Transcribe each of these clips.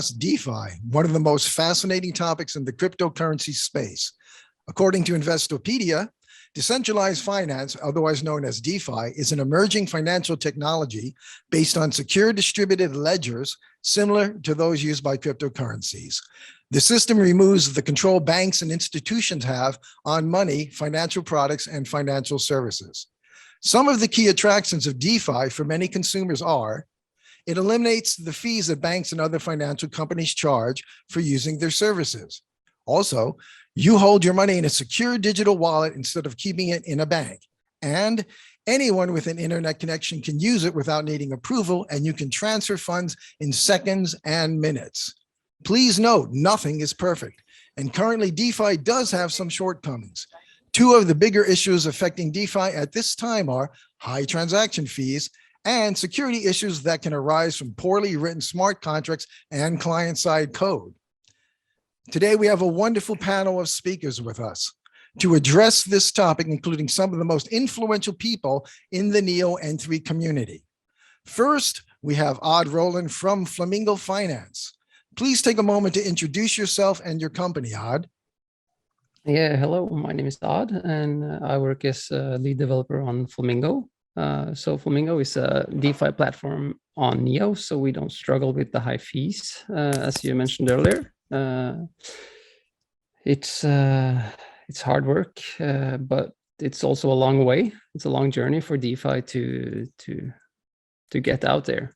DeFi, one of the most fascinating topics in the cryptocurrency space. According to Investopedia, decentralized finance, otherwise known as DeFi, is an emerging financial technology based on secure distributed ledgers similar to those used by cryptocurrencies. The system removes the control banks and institutions have on money, financial products, and financial services. Some of the key attractions of DeFi for many consumers are: it eliminates the fees that banks and other financial companies charge for using their services. Also, you hold your money in a secure digital wallet instead of keeping it in a bank. And anyone with an internet connection can use it without needing approval, and you can transfer funds in seconds and minutes. Please note, nothing is perfect, and currently DeFi does have some shortcomings. Two of the bigger issues affecting DeFi at this time are high transaction fees and security issues that can arise from poorly written smart contracts and client-side code. Today, we have a wonderful panel of speakers with us to address this topic, including some of the most influential people in the Neo N3 community. First, we have Odd Roland from Flamingo Finance. Please take a moment to introduce yourself and your company, Odd. Yeah, hello, my name is Odd, and I work as a lead developer on Flamingo. So Flamingo is a DeFi platform on Neo, so we don't struggle with the high fees, as you mentioned earlier. It's hard work, but it's also a long way. It's a long journey for DeFi to get out there.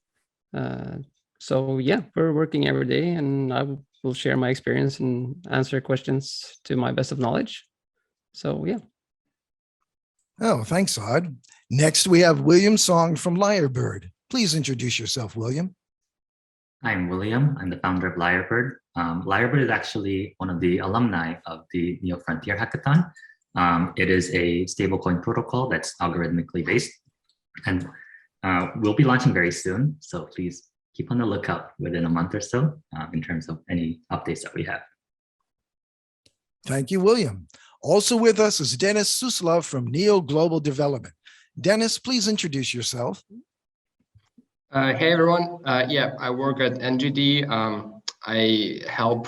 So yeah, we're working every day, and I will share my experience and answer questions to my best of knowledge. So yeah. Oh, thanks, Odd. Next, we have William Song from Lyrebird. Please introduce yourself, William. I'm William. I'm the founder of Lyrebird. Lyrebird is actually one of the alumni of the Neo Frontier Hackathon. It is a stablecoin protocol that's algorithmically based, and we'll be launching very soon. So please keep on the lookout within a month or so in terms of any updates that we have. Thank you, William. Also with us is Dennis Suslov from Neo Global Development. Dennis, please introduce yourself. Hey, everyone. Yeah, I work at NGD. I help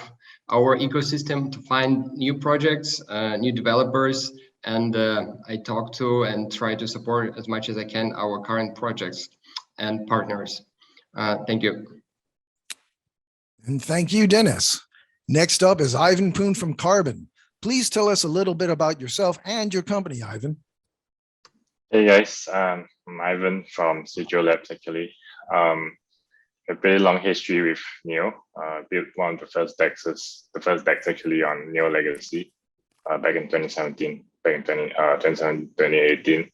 our ecosystem to find new projects, new developers, and I talk to and try to support as much as I can our current projects and partners. Thank you. And thank you, Dennis. Next up is Ivan Poon from Carbon. Please tell us a little bit about yourself and your company, Ivan. Hey guys, I'm Ivan from Studio Labs actually. A very long history with Neo. Built one of the first DEX actually on Neo Legacy back in 2017, back in 2018.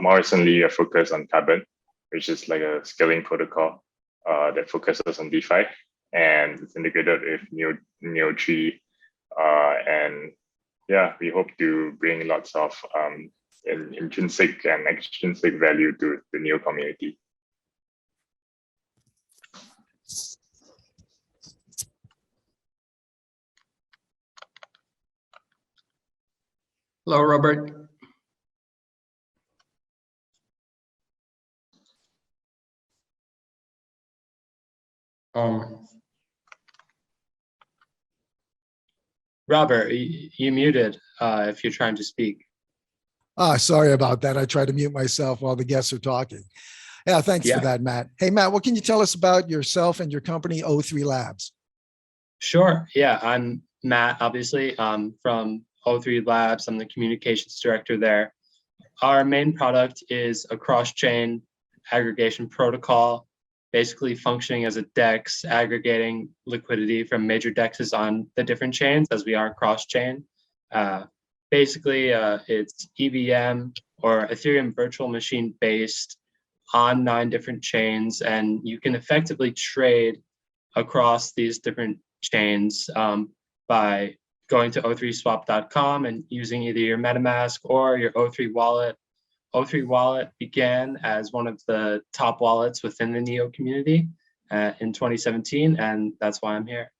More recently, I focused on Carbon, which is like a scaling protocol that focuses on DeFi, and it's integrated with Neo 3. And yeah, we hope to bring lots of intrinsic and extrinsic value to the Neo community. Hello, Robert. Robert, you muted if you're trying to speak. Sorry about that. I try to mute myself while the guests are talking. Yeah, thanks for that, Matt. Hey, Matt, what can you tell us about yourself and your company, O3 Labs? Sure. Yeah, I'm Matt, obviously, from O3 Labs. I'm the communications director there. Our main product is a cross-chain aggregation protocol, basically functioning as a DEX, aggregating liquidity from major DEXs on the different chains as we are cross-chain. Basically, it's EVM or Ethereum virtual machine based on 9 different chains, and you can effectively trade across these different chains by going to o3swap.com and using either your MetaMask or your O3 wallet. O3 wallet began as one of the top wallets within the Neo community in 2017, and that's why I'm here.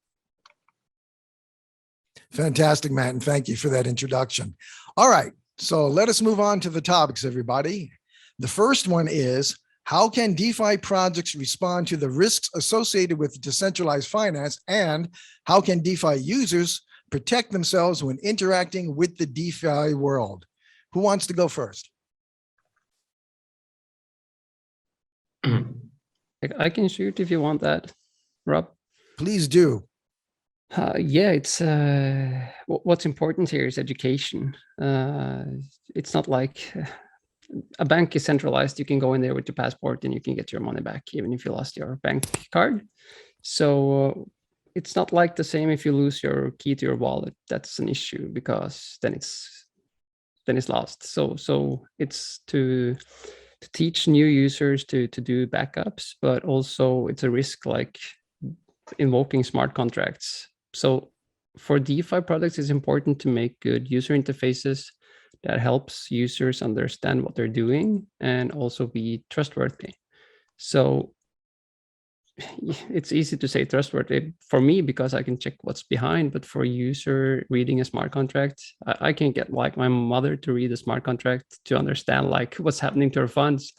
Fantastic, Matt, and thank you for that introduction. All right, so let us move on to the topics, everybody. The first one is, How can DeFi projects respond to the risks associated with decentralized finance? And how can DeFi users protect themselves when interacting with the DeFi world? Who wants to go first? I can shoot if you want that, Rob. Please do. Yeah, it's what's important here is education. It's not like a bank is centralized. You can go in there with your passport and you can get your money back, even if you lost your bank card. So it's not like the same if you lose your key to your wallet. That's an issue because then it's lost. So it's to teach new users to do backups, but also it's a risk like invoking smart contracts. So for DeFi products, it's important to make good user interfaces that helps users understand what they're doing and also be trustworthy. So it's easy to say trustworthy for me because I can check what's behind, but for a user reading a smart contract, I can get like my mother to read a smart contract to understand like what's happening to her funds.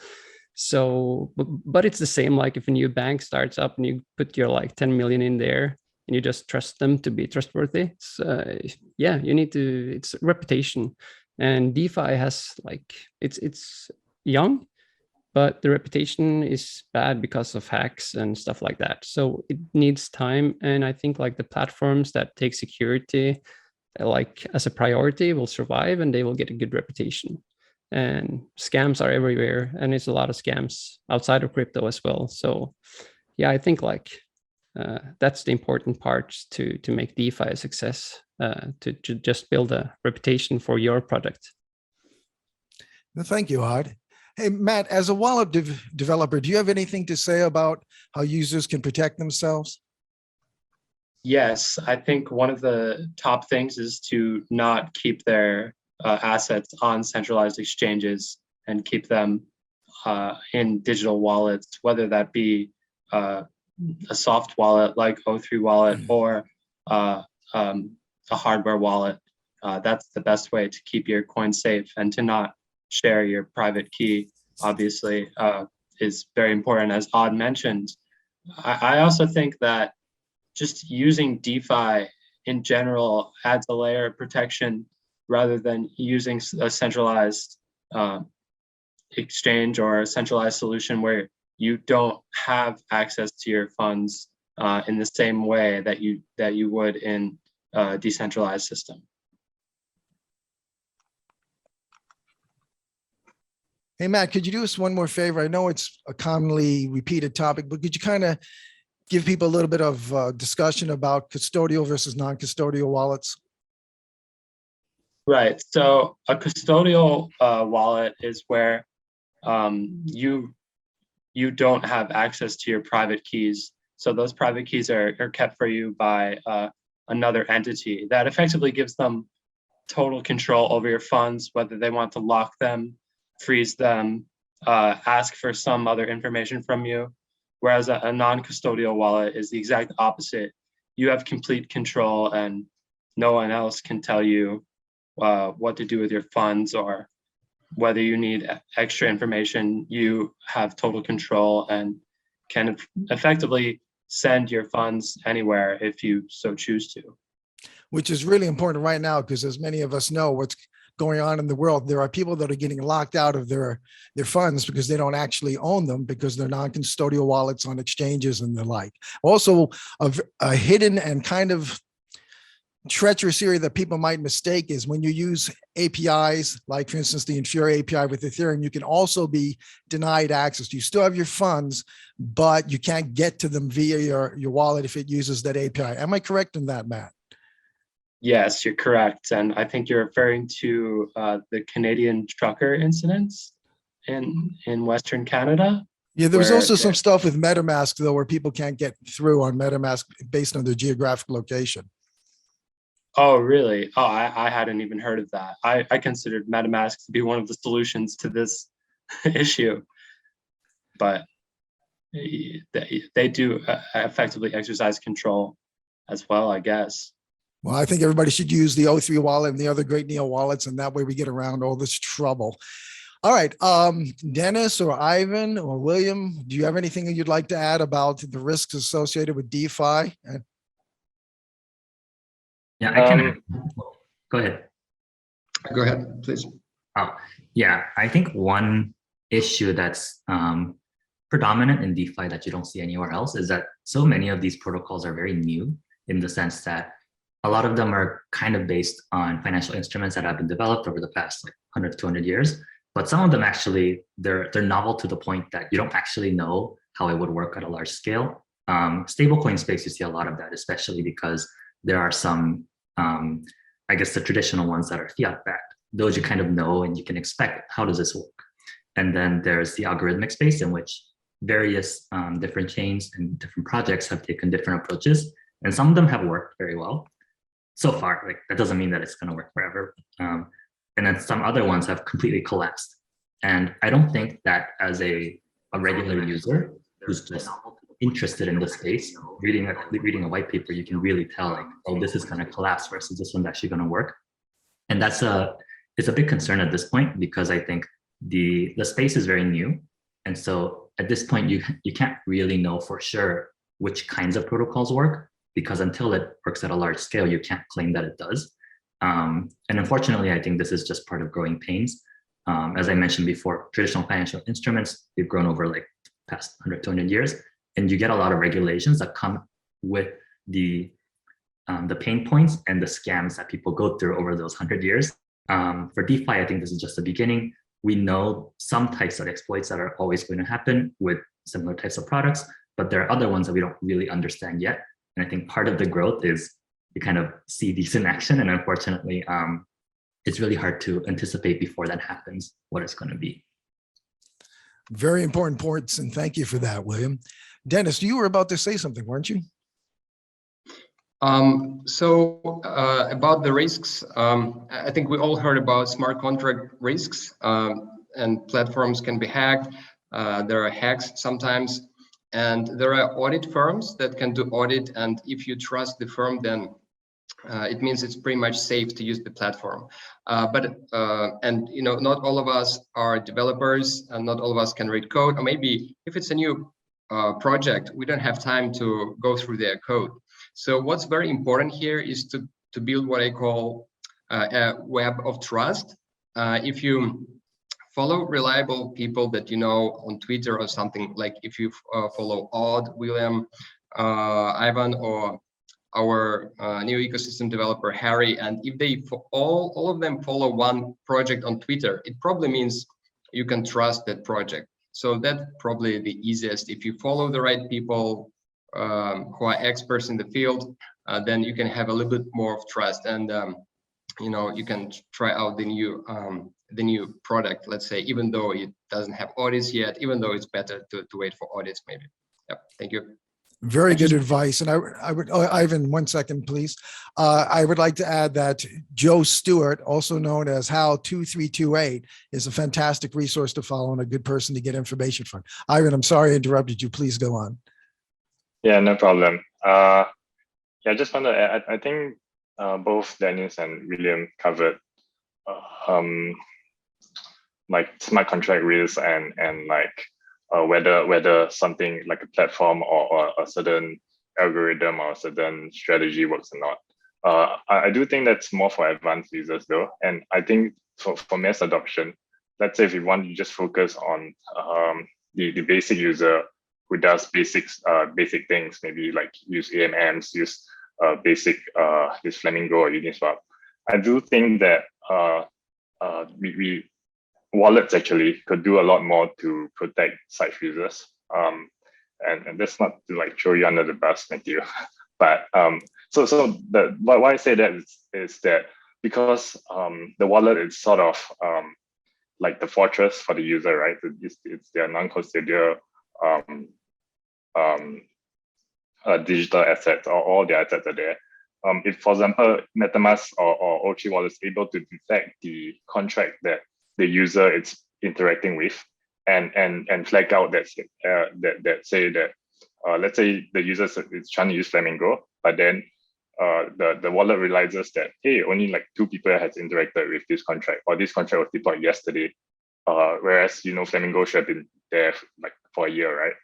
So, but it's the same like if a new bank starts up and you put your like 10 million in there and you just trust them to be trustworthy. Yeah, you need to, it's reputation. And DeFi has like, it's young, but the reputation is bad because of hacks and stuff like that. So it needs time. And I think like the platforms that take security like as a priority will survive and they will get a good reputation. And scams are everywhere. And it's a lot of scams outside of crypto as well. So yeah, I think like that's the important part to make DeFi a success, to just build a reputation for your product. Thank you, Odd. Hey, Matt, as a wallet developer, do you have anything to say about how users can protect themselves? Yes, I think one of the top things is to not keep their assets on centralized exchanges and keep them in digital wallets, whether that be a soft wallet like O3 wallet or a hardware wallet. That's the best way to keep your coin safe, and to not share your private key, obviously, is very important, as Odd mentioned. I also think that just using DeFi in general adds a layer of protection rather than using a centralized exchange or a centralized solution where you don't have access to your funds in the same way that you would in a decentralized system. Hey, Matt, could you do us one more favor? I know it's a commonly repeated topic, but could you kind of give people a little bit of discussion about custodial versus non-custodial wallets? Right. So a custodial wallet is where you don't have access to your private keys. So those private keys are kept for you by another entity that effectively gives them total control over your funds, whether they want to lock them, freeze them, ask for some other information from you. Whereas a non-custodial wallet is the exact opposite. You have complete control and no one else can tell you what to do with your funds, or whether you need extra information. You have total control and can effectively send your funds anywhere if you so choose to. Which is really important right now, because as many of us know what's going on in the world, there are people that are getting locked out of their funds because they don't actually own them, because they're non-custodial wallets on exchanges and the like. Also, a hidden and kind of treacherous area that people might mistake is when you use APIs, like for instance, the Infura API with Ethereum, you can also be denied access. You still have your funds, but you can't get to them via your wallet if it uses that API. Am I correct in that, Matt? Yes, you're correct. And I think you're referring to the Canadian trucker incidents in Western Canada. Yeah, there was also some stuff with MetaMask, though, where people can't get through on MetaMask based on their geographic location. Oh, really? Oh, I hadn't even heard of that. I considered MetaMask to be one of the solutions to this issue. But they do effectively exercise control as well, I guess. Well, I think everybody should use the O3 wallet and the other great Neo wallets, and that way we get around all this trouble. All right. Dennis or Ivan or William, do you have anything that you'd like to add about the risks associated with DeFi? Yeah, I can. Go ahead. Go ahead, please. Oh, yeah, I think one issue that's predominant in DeFi that you don't see anywhere else is that so many of these protocols are very new, in the sense that a lot of them are kind of based on financial instruments that have been developed over the past like 100 to 200 years. But some of them actually, they're novel to the point that you don't actually know how it would work at a large scale. Stablecoin space, you see a lot of that, especially because there are some, I guess the traditional ones that are fiat backed. Those you kind of know and you can expect, how does this work? And then there's the algorithmic space, in which various different chains and different projects have taken different approaches. And some of them have worked very well so far. Like, that doesn't mean that it's going to work forever. And then some other ones have completely collapsed. And I don't think that as a regular user who's just interested in the space, reading a white paper, you can really tell, like, oh, this is going to collapse versus this one's actually going to work. And it's a big concern at this point, because I think the space is very new. And so at this point, you can't really know for sure which kinds of protocols work, because until it works at a large scale, you can't claim that it does. And unfortunately, I think this is just part of growing pains. As I mentioned before, traditional financial instruments, they've grown over like past 100, 200 years, and you get a lot of regulations that come with the pain points and the scams that people go through over those 100 years. For DeFi, I think this is just the beginning. We know some types of exploits that are always going to happen with similar types of products, but there are other ones that we don't really understand yet. And I think part of the growth is you kind of see these in action, and unfortunately, it's really hard to anticipate before that happens what it's going to be. Very important points, and thank you for that, William. Dennis, you were about to say something, weren't you? About the risks, I think we all heard about smart contract risks, and platforms can be hacked. There are hacks sometimes, and there are audit firms that can do audit. And if you trust the firm, then it means it's pretty much safe to use the platform. And you know, not all of us are developers, and not all of us can read code. Or maybe if it's a new project, we don't have time to go through their code. So what's very important here is to build what I call a web of trust. If you follow reliable people that you know on Twitter or something, like if you follow Odd, William, Ivan, or our new ecosystem developer Harry, and if they all of them follow one project on Twitter, it probably means you can trust that project. So that's probably the easiest. If you follow the right people who are experts in the field, then you can have a little bit more of trust, and you know, you can try out the new product, let's say, even though it doesn't have audits yet, even though it's better to wait for audits maybe. Yeah, thank you. Very good advice. And I would, Ivan, 1 second, please. I would like to add that Joe Stewart, also known as How2328, is a fantastic resource to follow and a good person to get information from. Ivan, I'm sorry I interrupted you. Please go on. Yeah, no problem. Yeah, I just want to add, I think both Dennis and William covered like smart contract risks and like whether something like a platform or a certain algorithm or a certain strategy works or not. I do think that's more for advanced users though. And I think for mass adoption, let's say if you want to just focus on the basic user who does basic things, maybe like use AMMs, use basic use Flamingo or Uniswap. I do think that wallets actually could do a lot more to protect such users. And that's not to like throw you under the bus, Matthew. But why I say that is that because the wallet is sort of like the fortress for the user, right? It's their non-custodial digital assets, or all the assets are there. If, for example, MetaMask or O3 wallet is able to detect the contract that the user is interacting with, and flag out that say that let's say the user is trying to use Flamingo, but then the wallet realizes that, hey, only like 2 people has interacted with this contract, or this contract was deployed yesterday. whereas Flamingo should have been there like for a year, right?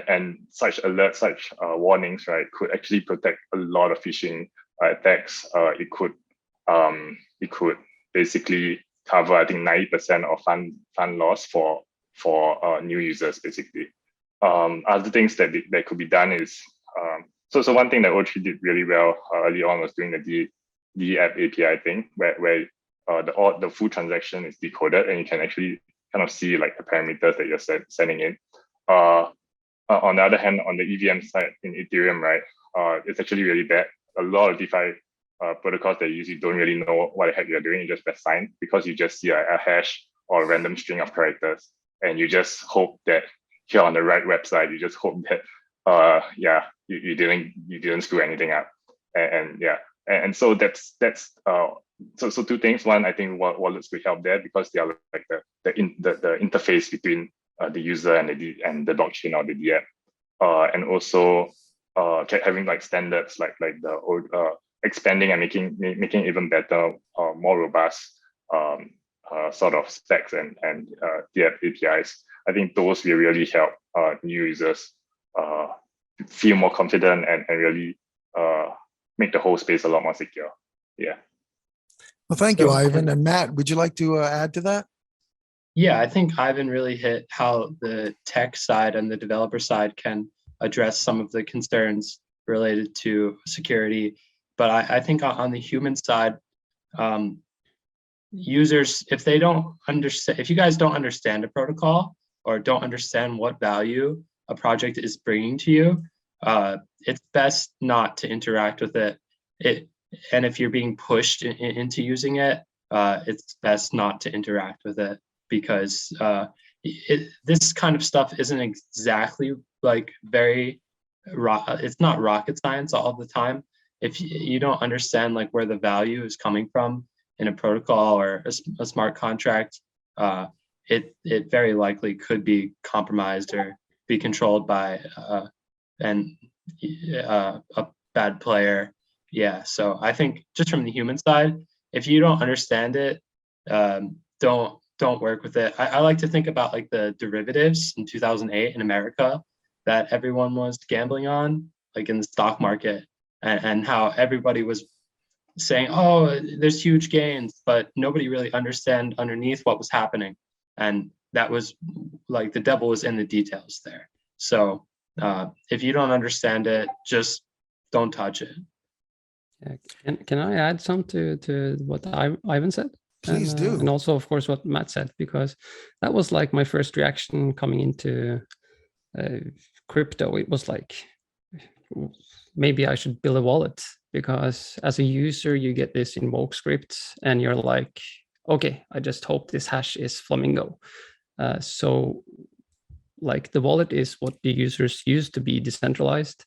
And such alerts, such warnings, right, could actually protect a lot of phishing attacks. It could basically cover, I think, 90% of fund loss for new users, basically. Other things that could be done is so one thing that O3 did really well early on was doing the app API thing, where the full transaction is decoded and you can actually kind of see like the parameters that you're sending in. On the other hand, on the EVM side in Ethereum, right, it's actually really bad. A lot of DeFi protocols that you use, you don't really know what the heck you're doing. You just press sign because you just see a hash or a random string of characters, and you just hope that you're on the right website. You just hope that you didn't screw anything up, and so that's so two things. One, I think wallets will help there because they are like the interface between the user and the blockchain or the DApp, and also having like standards like the expanding and making even better, more robust sort of specs and DApp APIs. I think those will really help new users feel more confident and really make the whole space a lot more secure. Yeah. Well, thank you, Ivan. And Matt, would you like to add to that? Yeah, I think Ivan really hit how the tech side and the developer side can address some of the concerns related to security. But I think on the human side, users, if you guys don't understand a protocol or don't understand what value a project is bringing to you, it's best not to interact with it. And if you're being pushed into using it, it's best not to interact with it, because this kind of stuff isn't exactly like it's not rocket science all the time. If you don't understand like where the value is coming from in a protocol or a smart contract, it very likely could be compromised or be controlled by a bad player. Yeah, so I think just from the human side, if you don't understand it, don't work with it. I like to think about like the derivatives in 2008 in America that everyone was gambling on, like in the stock market, and how everybody was saying, oh, there's huge gains, but nobody really understand underneath what was happening. And that was like the devil was in the details there. So if you don't understand it, just don't touch it. Can I add some to what Ivan said? Please do. And also, of course, what Matt said, because that was like my first reaction coming into crypto. It was like, maybe I should build a wallet, because as a user, you get this Invoke Script and you're like, okay, I just hope this hash is Flamingo. So like the wallet is what the users use to be decentralized.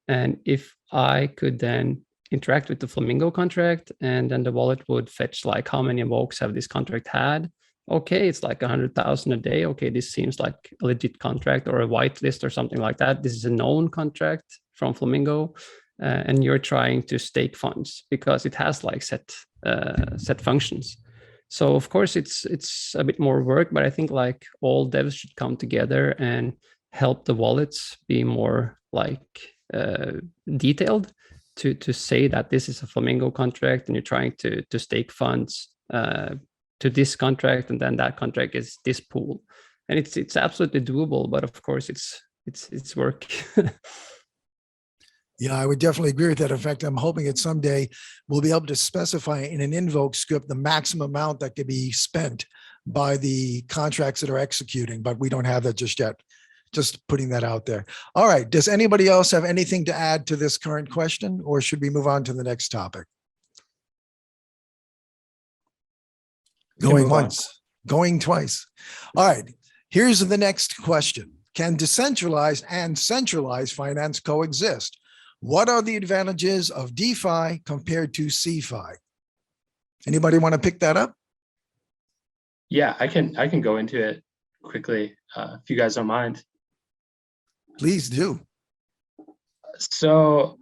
And if I could then interact with the Flamingo contract, and then the wallet would fetch like how many invokes have this contract had. Okay, it's like 100,000 a day. Okay, this seems like a legit contract or a whitelist or something like that. This is a known contract from Flamingo, and you're trying to stake funds because it has like set functions. So of course it's a bit more work, but I think like all devs should come together and help the wallets be more like detailed to say that this is a Flamingo contract and you're trying to stake funds to this contract, and then that contract is this pool, and it's absolutely doable. But of course it's work. Yeah, I would definitely agree with that. In fact, I'm hoping that someday we'll be able to specify in an Invoke script the maximum amount that can be spent by the contracts that are executing, but we don't have that just yet. Just putting that out there. All right. Does anybody else have anything to add to this current question, or should we move on to the next topic? Going once, going twice. All right. Here's the next question. Can decentralized and centralized finance coexist? What are the advantages of DeFi compared to CeFi? Anybody want to pick that up? Yeah, I can go into it quickly if you guys don't mind. Please do. So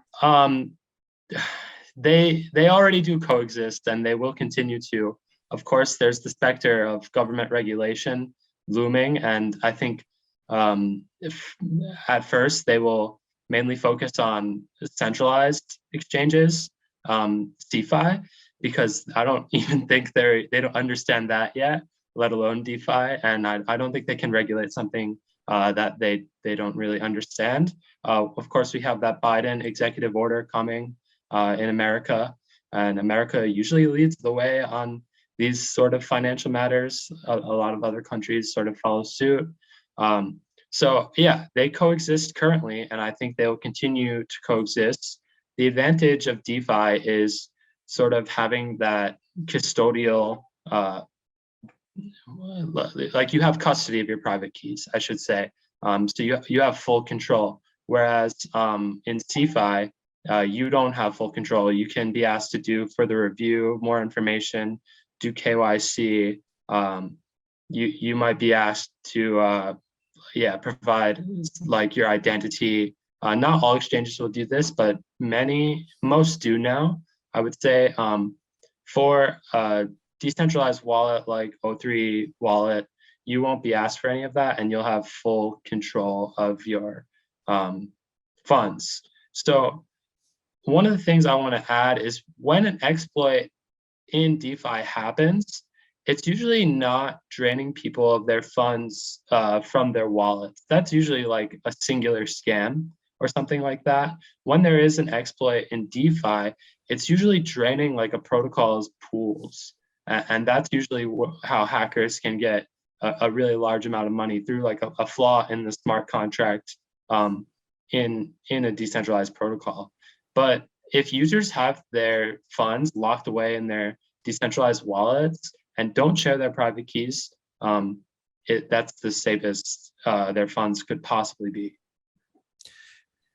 they already do coexist, and they will continue to. Of course, there's the specter of government regulation looming, and I think if at first they will mainly focus on centralized exchanges, DeFi, because I don't even think they don't understand that yet, let alone DeFi, and I don't think they can regulate something that they don't really understand. Of course, we have that Biden executive order coming in America, and America usually leads the way on these sort of financial matters. A lot of other countries sort of follow suit. So yeah, they coexist currently, and I think they will continue to coexist. The advantage of DeFi is sort of having that custodial, like you have custody of your private keys, I should say. So you have full control. Whereas in CeFi, you don't have full control. You can be asked to do further review, more information, do KYC. You might be asked to provide like your identity. Not all exchanges will do this, but most do now. I would say for a decentralized wallet like O3 wallet, you won't be asked for any of that, and you'll have full control of your funds. So one of the things I want to add is when an exploit in DeFi happens, it's usually not draining people of their funds from their wallets. That's usually like a singular scam or something like that. When there is an exploit in DeFi, it's usually draining like a protocol's pools. And that's usually how hackers can get a really large amount of money through like a flaw in the smart contract in a decentralized protocol. But if users have their funds locked away in their decentralized wallets and don't share their private keys, that's the safest their funds could possibly be.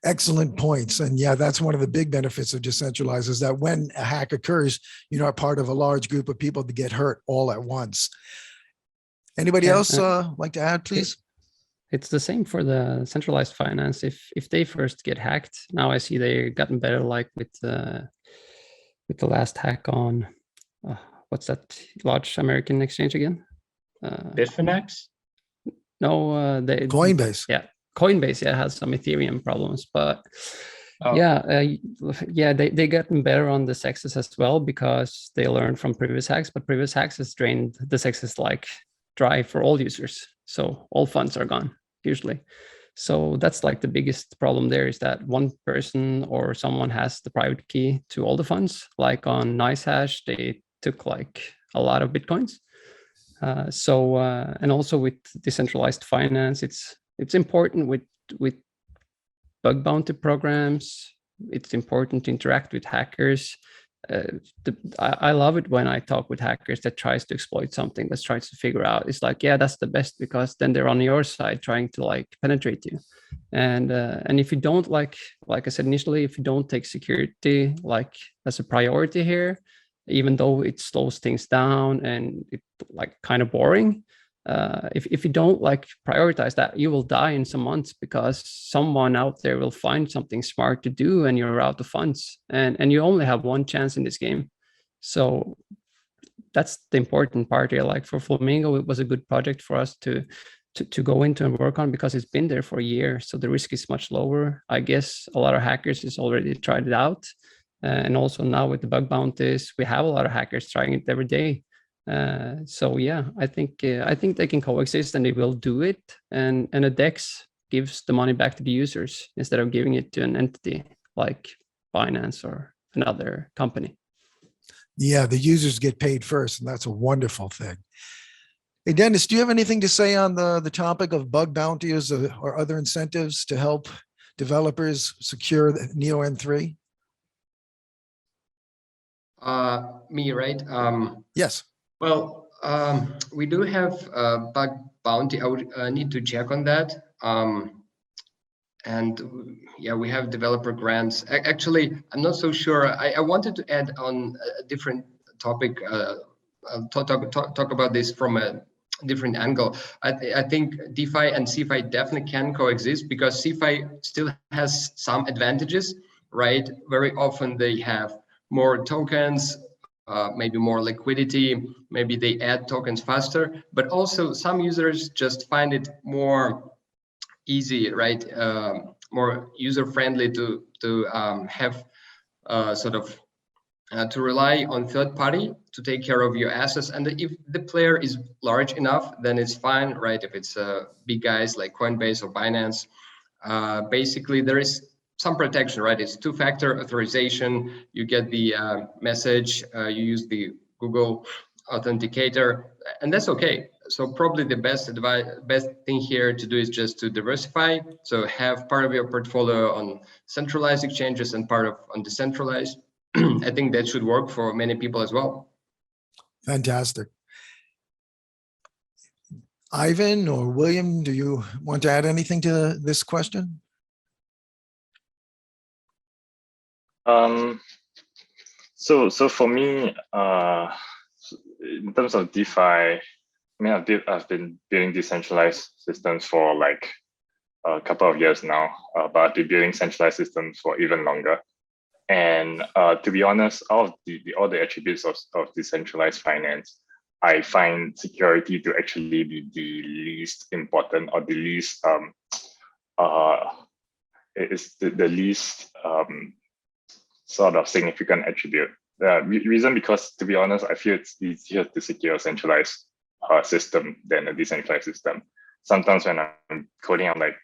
Excellent points. And yeah, that's one of the big benefits of decentralized is that when a hack occurs, you're not part of a large group of people to get hurt all at once. Anybody else like to add, please? It's the same for the centralized finance. If they first get hacked, now I see they've gotten better, like with the last hack on what's that large American exchange again? Bitfinex? No, Coinbase. Yeah, Coinbase has some Ethereum problems, but Oh. they gotten better on the sexes as well because they learned from previous hacks. But previous hacks has drained the sexes like dry for all users, so all funds are gone usually. So that's like the biggest problem there, is that one person or someone has the private key to all the funds. Like on NiceHash, they took like a lot of Bitcoins. And also with decentralized finance, it's important with bug bounty programs. It's important to interact with hackers. I love it when I talk with hackers that tries to exploit something, that tries to figure out. It's like, yeah, that's the best, because then they're on your side trying to like penetrate you. And if you don't like I said initially, if you don't take security like as a priority here, even though it slows things down and it's like kind of boring, if you don't like prioritize that, you will die in some months because someone out there will find something smart to do and you're out of funds, and you only have one chance in this game. So that's the important part here. Like for Flamingo, it was a good project for us to go into and work on because it's been there for a year, so the risk is much lower. I guess a lot of hackers has already tried it out, and also now with the bug bounties, we have a lot of hackers trying it every day. So yeah, I think they can coexist, and they will do it. And a DEX gives the money back to the users instead of giving it to an entity like Binance or another company. Yeah, the users get paid first, and that's a wonderful thing. Hey, Dennis, do you have anything to say on the topic of bug bounties or other incentives to help developers secure the Neo N3? Me, right? Yes. Well, we do have a bug bounty. I would need to check on that. And yeah, we have developer grants. Actually, I'm not so sure. I wanted to add on a different topic, talk about this from a different angle. I think DeFi and CeFi definitely can coexist because CeFi still has some advantages, right? Very often they have more tokens, maybe more liquidity, maybe they add tokens faster, but also some users just find it more easy, right? More user-friendly to have sort of to rely on third party to take care of your assets. And if the player is large enough, then it's fine, right? If it's big guys like Coinbase or Binance, basically there is some protection, right? It's two-factor authorization. You get the message, you use the Google authenticator, and that's okay. So probably the best thing here to do is just to diversify. So have part of your portfolio on centralized exchanges and part of on decentralized. I think that should work for many people as well. Fantastic. Ivan or William, do you want to add anything to this question? So for me, in terms of DeFi, I mean, I've been building decentralized systems for like a couple of years now, but I've been building centralized systems for even longer. And to be honest, all the attributes of decentralized finance, I find security to actually be the least important, or the least it's the least sort of significant attribute. The reason, because to be honest, I feel it's easier to secure a centralized system than a decentralized system. Sometimes when I'm coding, I'm like,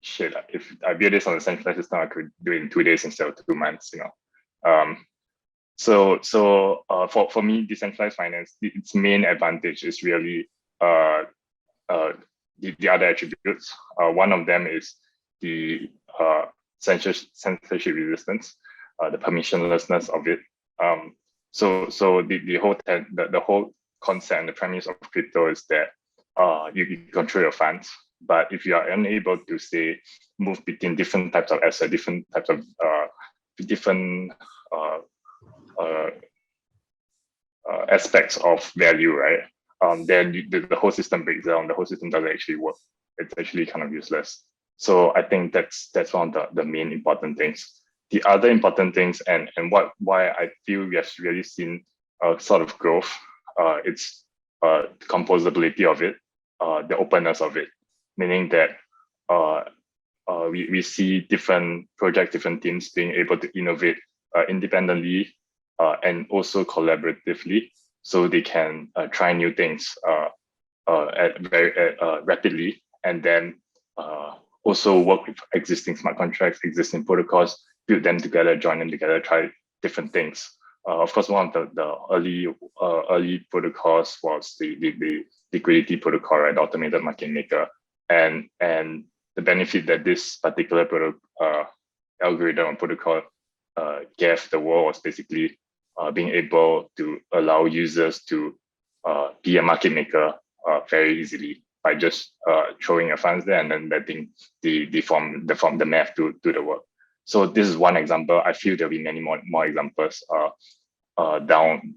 shit, if I build this on a centralized system, I could do it in 2 days instead of 2 months, you know. For me, decentralized finance, its main advantage is really the other attributes. One of them is the censorship resistance, the permissionlessness of it. So the whole concept and the premise of crypto is that you control your funds. But if you are unable to, say, move between different types of assets, different types of aspects of value, right? Then the whole system breaks down. The whole system doesn't actually work. It's actually kind of useless. So I think that's one of the main important things. The other important things, and why I feel we have really seen a sort of growth, it's the composability of it, the openness of it. Meaning that we see different projects, different teams being able to innovate independently and also collaboratively, so they can try new things very rapidly, and then also work with existing smart contracts, existing protocols, build them together, join them together, try different things. Of course, one of the early protocols was the liquidity protocol, right? The automated market maker. And the benefit that this particular algorithm or protocol gave the world was basically being able to allow users to be a market maker very easily by just throwing your funds there and then letting the math do the work. So this is one example. I feel there'll be many more examples down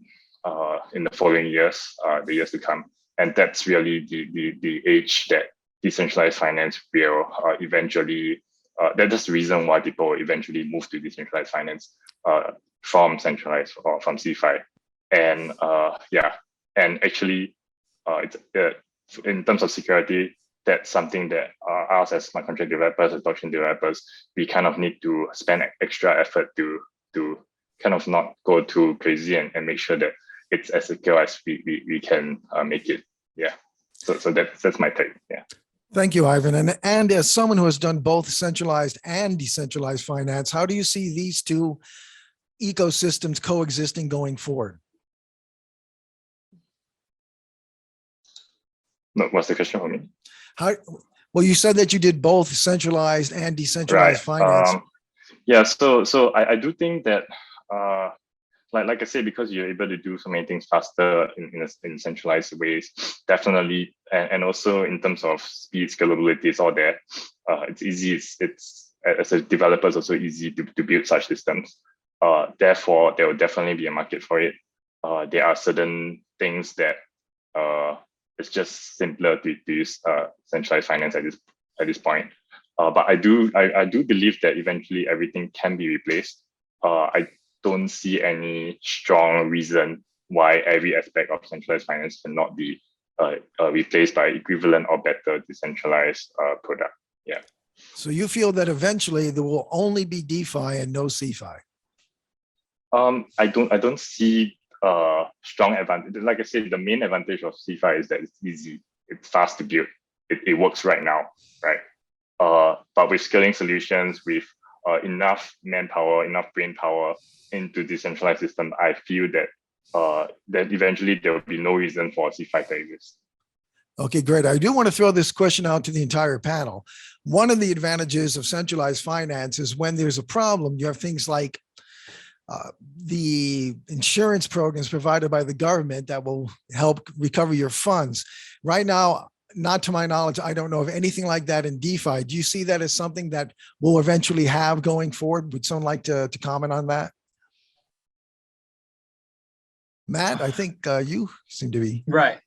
in the following years, the years to come. And that's really the age that decentralized finance will eventually, that's the reason why people will eventually move to decentralized finance from centralized or from CeFi. And and actually, it's in terms of security, that's something that us as smart contract developers, as blockchain developers, we kind of need to spend extra effort to kind of not go too crazy and make sure that it's as secure as we can make it. Yeah. So that's my take. Yeah. Thank you, Ivan. And as someone who has done both centralized and decentralized finance, how do you see these two ecosystems coexisting going forward? No, what's the question for me? Well, you said that you did both centralized and decentralized finance. So I do think that like I said, because you're able to do so many things faster in centralized ways, definitely, and also in terms of speed, scalability, it's all there. It's easy. It's as a developer, it's also easy to build such systems. Therefore, there will definitely be a market for it. There are certain things that it's just simpler to use centralized finance at this point. But I do believe that eventually everything can be replaced. don't see any strong reason why every aspect of centralized finance cannot be replaced by equivalent or better decentralized product. Yeah. So you feel that eventually there will only be DeFi and no CeFi? I don't see strong advantage. Like I said, the main advantage of CeFi is that it's easy, it's fast to build, it works right now, right? But with scaling solutions, with enough manpower, enough brain power into decentralized system, I feel that that eventually there will be no reason for CeFi to exist. Okay, great. I do want to throw this question out to the entire panel. One of the advantages of centralized finance is when there's a problem, you have things like the insurance programs provided by the government that will help recover your funds. Right now, not to my knowledge, I don't know of anything like that in DeFi. Do you see that as something that we'll eventually have going forward? Would someone like to comment on that? Matt, I think you seem to be. Right.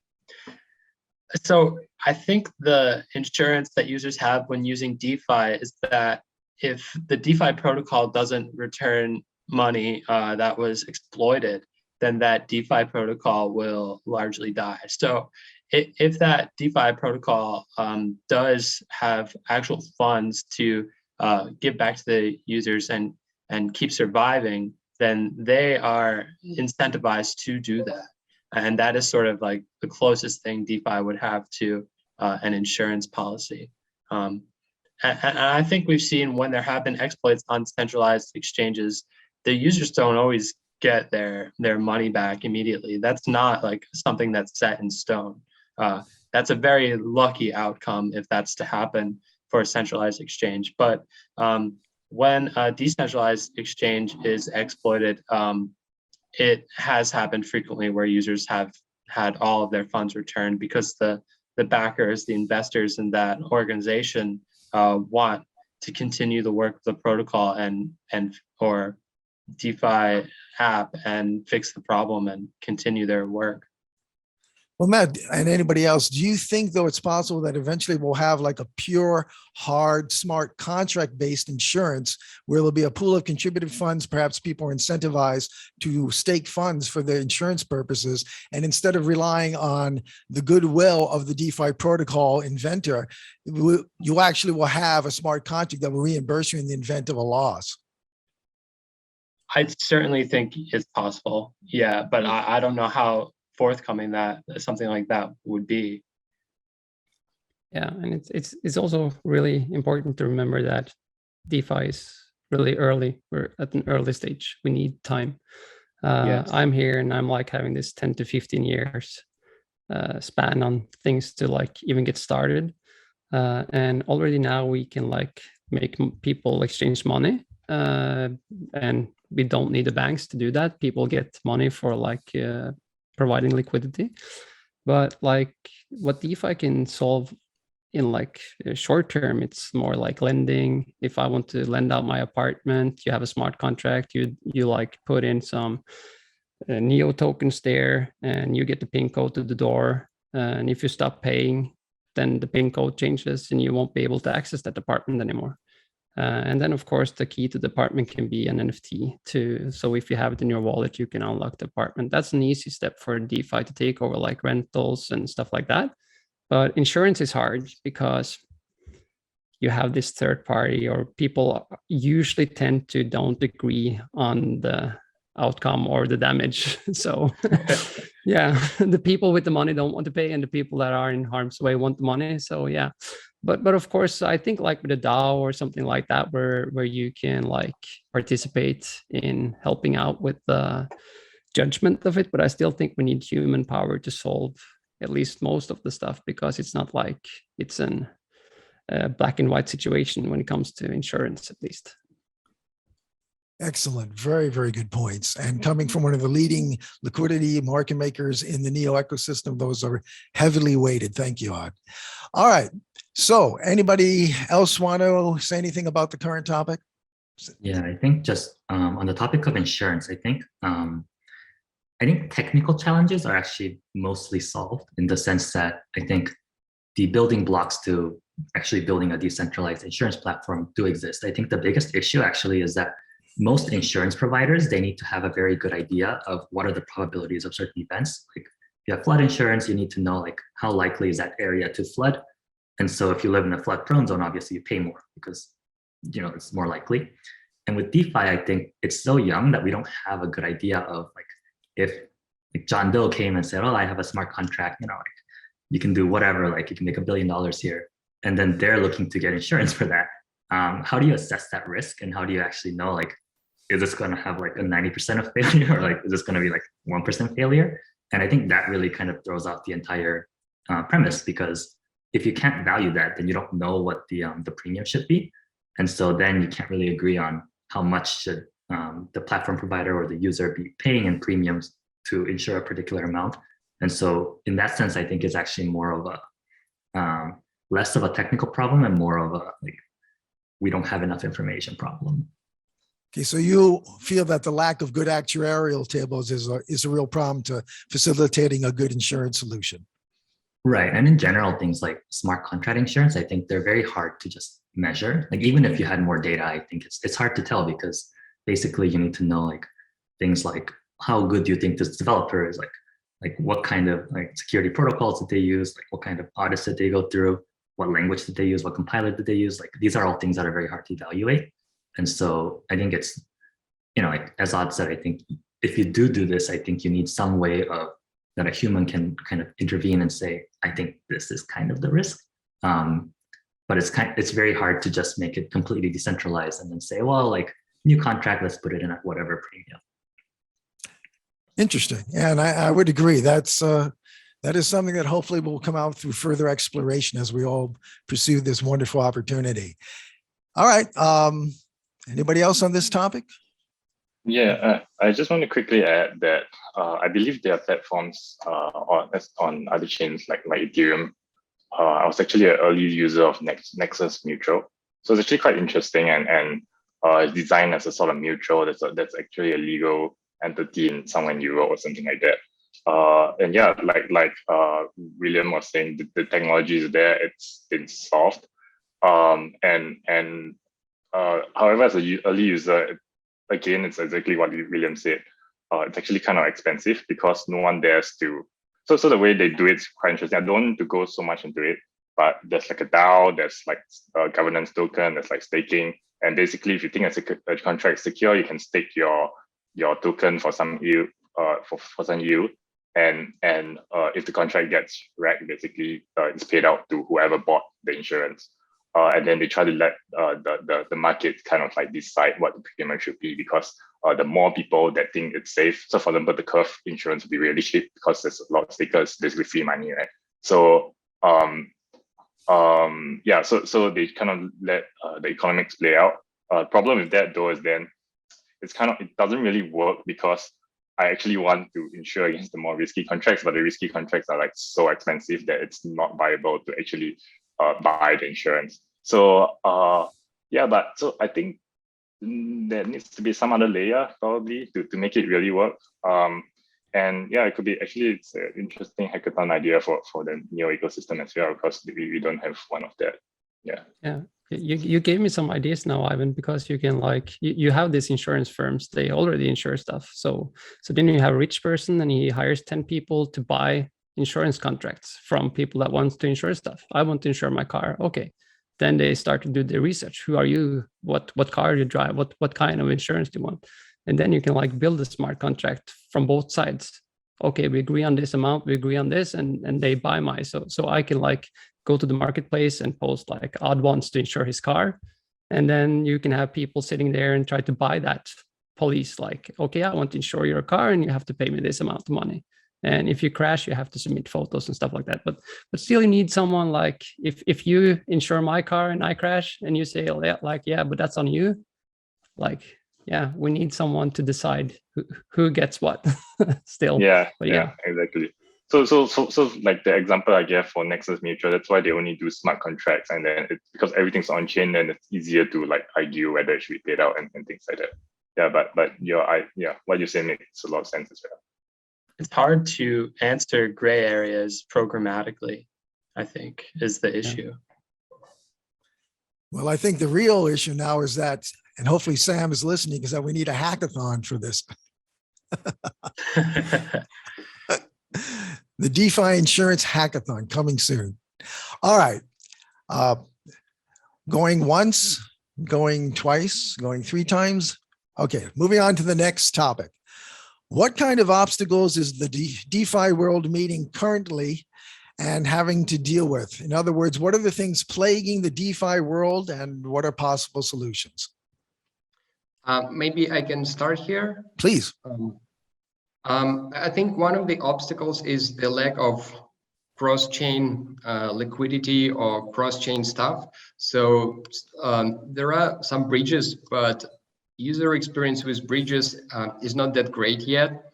So I think the insurance that users have when using DeFi is that if the DeFi protocol doesn't return money that was exploited, then that DeFi protocol will largely die. So if that DeFi protocol does have actual funds to give back to the users and keep surviving, then they are incentivized to do that. And that is sort of like the closest thing DeFi would have to an insurance policy. And I think we've seen when there have been exploits on centralized exchanges, the users don't always get their money back immediately. That's not like something that's set in stone. That's a very lucky outcome if that's to happen for a centralized exchange. But when a decentralized exchange is exploited, it has happened frequently where users have had all of their funds returned because the backers, the investors in that organization want to continue the work of the protocol and or DeFi app and fix the problem and continue their work. Well, Matt, and anybody else, do you think, though, it's possible that eventually we'll have like a pure, hard, smart contract-based insurance where there'll be a pool of contributed funds, perhaps people are incentivized to stake funds for their insurance purposes, and instead of relying on the goodwill of the DeFi protocol inventor, you actually will have a smart contract that will reimburse you in the event of a loss? I certainly think it's possible, yeah, but I don't know how forthcoming that something like that would be. Yeah, and it's also really important to remember that DeFi is really early. We're at an early stage. We need time. Yes. I'm here and I'm like having this 10 to 15 years span on things to like even get started. And already now we can like make people exchange money, and we don't need the banks to do that. People get money for like providing liquidity. But like what DeFi can solve in like short term, it's more like lending. If I want to lend out my apartment, you have a smart contract, you like put in some Neo tokens there and you get the PIN code to the door. And if you stop paying, then the PIN code changes and you won't be able to access that apartment anymore. And then, of course, the key to the apartment can be an NFT too. So if you have it in your wallet, you can unlock the apartment. That's an easy step for DeFi to take over, like rentals and stuff like that. But insurance is hard because you have this third party, or people usually tend to don't agree on the outcome or the damage. So yeah, the people with the money don't want to pay, and the people that are in harm's way want the money. So yeah. But of course, I think like with a DAO or something like that, where you can like participate in helping out with the judgment of it. But I still think we need human power to solve at least most of the stuff, because it's not like it's an black and white situation when it comes to insurance, at least. Excellent. Very, very good points. And coming from one of the leading liquidity market makers in the Neo ecosystem, those are heavily weighted. Thank you, Odd. All right. So anybody else want to say anything about the current topic? Yeah, I think just on the topic of insurance, I think technical challenges are actually mostly solved, in the sense that I think the building blocks to actually building a decentralized insurance platform do exist. I think the biggest issue actually is that most insurance providers, they need to have a very good idea of what are the probabilities of certain events. Like if you have flood insurance, you need to know like how likely is that area to flood. And so if you live in a flood prone zone, obviously you pay more because it's more likely. And with DeFi, I think it's so young that we don't have a good idea of like if like John Doe came and said, oh, I have a smart contract, like you can do whatever, like you can make $1 billion here. And then they're looking to get insurance for that. How do you assess that risk? And how do you actually know, like, is this going to have like a 90% of failure or like, is this going to be like 1% failure? And I think that really kind of throws out the entire premise, because if you can't value that, then you don't know what the premium should be. And so then you can't really agree on how much should the platform provider or the user be paying in premiums to insure a particular amount. And so in that sense, I think it's actually more of a less of a technical problem and more of a like we don't have enough information problem. Okay, so you feel that the lack of good actuarial tables is a real problem to facilitating a good insurance solution. Right, and in general, things like smart contract insurance, I think they're very hard to just measure. Like even if you had more data, I think it's hard to tell, because basically you need to know like things like how good do you think this developer is, like what kind of like security protocols did they use, like what kind of audits did they go through, what language did they use, what compiler did they use. Like these are all things that are very hard to evaluate. And so I think it's, like as Odd said, I think if you do this, I think you need some way of that a human can kind of intervene and say, I think this is kind of the risk. But it's very hard to just make it completely decentralized and then say, well, like new contract, let's put it in at whatever premium. Interesting. And I would agree. That is something that hopefully will come out through further exploration as we all pursue this wonderful opportunity. All right. Anybody else on this topic? Yeah, I just want to quickly add that I believe there are platforms on other chains like Ethereum. I was actually an early user of Nexus Mutual, so it's actually quite interesting and it's designed as a sort of mutual that's actually a legal entity in somewhere in Europe or something like that. And yeah, like William was saying, the technology is there, it's been solved. However, as an early user, again, it's exactly what William said. It's actually kind of expensive because no one dares to. So the way they do it's quite interesting. I don't want to go so much into it, but there's like a DAO, there's like a governance token, there's like staking. And basically, if you think a contract is secure, you can stake your token for some yield, for some yield. And if the contract gets wrecked, basically it's paid out to whoever bought the insurance. And then they try to let the market kind of like decide what the premium should be, because the more people that think it's safe. So for example, the curve insurance will be really cheap because there's a lot of stakers, basically free money, right? So yeah, so they kind of let the economics play out. Problem with that though is then it doesn't really work, because I actually want to insure against the more risky contracts, but the risky contracts are like so expensive that it's not viable to actually buy the insurance. So yeah, but so I think there needs to be some other layer probably to make it really work. And yeah, it could be actually, it's an interesting hackathon idea for the Neo ecosystem as well, because we don't have one of that. Yeah. Yeah. You gave me some ideas now, Ivan, because you can you have these insurance firms, they already insure stuff. So then you have a rich person and he hires 10 people to buy insurance contracts from people that wants to insure stuff. I want to insure my car. Okay. Then they start to do the research. Who are you? What car do you drive? What kind of insurance do you want? And then you can build a smart contract from both sides. Okay, we agree on this amount, we agree on this, and they buy my. So I can go to the marketplace and post Odd wants to insure his car. And then you can have people sitting there and try to buy that police, okay, I want to insure your car and you have to pay me this amount of money. And if you crash, you have to submit photos and stuff like that. But still you need someone if you insure my car and I crash and you say, yeah, but that's on you. Yeah, we need someone to decide who gets what still. Yeah, but yeah, exactly. So like the example I gave for Nexus Mutual, that's why they only do smart contracts. And then because everything's on chain, then it's easier to argue whether it should be paid out and things like that. Yeah, but what you say makes a lot of sense as well. It's hard to answer gray areas programmatically, I think, is the issue. Well, I think the real issue now is that And hopefully Sam is listening because we need a hackathon for this. The DeFi Insurance Hackathon coming soon. All right. Going once, going twice, going 3 times. Okay, moving on to the next topic. What kind of obstacles is the DeFi world meeting currently and having to deal with? In other words, what are the things plaguing the DeFi world and what are possible solutions? Maybe I can start here. Please. I think one of the obstacles is the lack of cross-chain liquidity or cross-chain stuff. So there are some bridges, but user experience with bridges is not that great yet.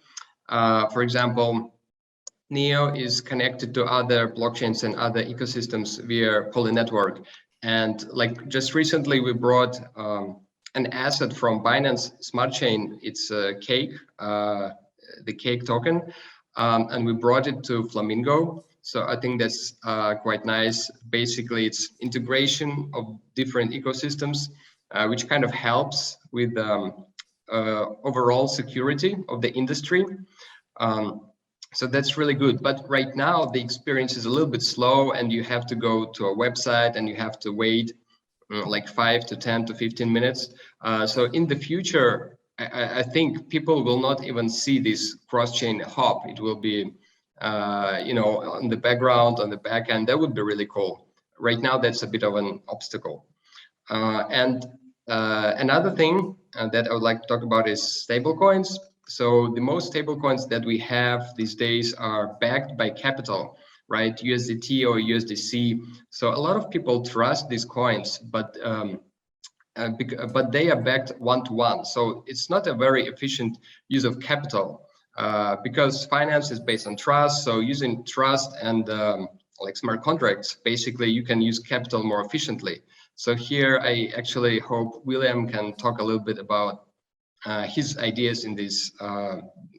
For example, Neo is connected to other blockchains and other ecosystems via Poly network. And like just recently, we brought an asset from Binance Smart Chain. It's a Cake, the Cake token, and we brought it to Flamingo. So I think that's quite nice. Basically, it's integration of different ecosystems, which kind of helps with overall security of the industry. So that's really good. But right now, the experience is a little bit slow, and you have to go to a website and you have to wait like 5 to 10 to 15 minutes. So in the future, I think people will not even see this cross-chain hop. It will be, on the background, on the back end. That would be really cool. Right now, that's a bit of an obstacle. And another thing that I would like to talk about is stablecoins. So the most stablecoins that we have these days are backed by capital, right? USDT or USDC. So a lot of people trust these coins, but they are backed one-to-one. So it's not a very efficient use of capital because finance is based on trust. So using trust and like smart contracts, basically you can use capital more efficiently. So here I actually hope William can talk a little bit about his ideas in this,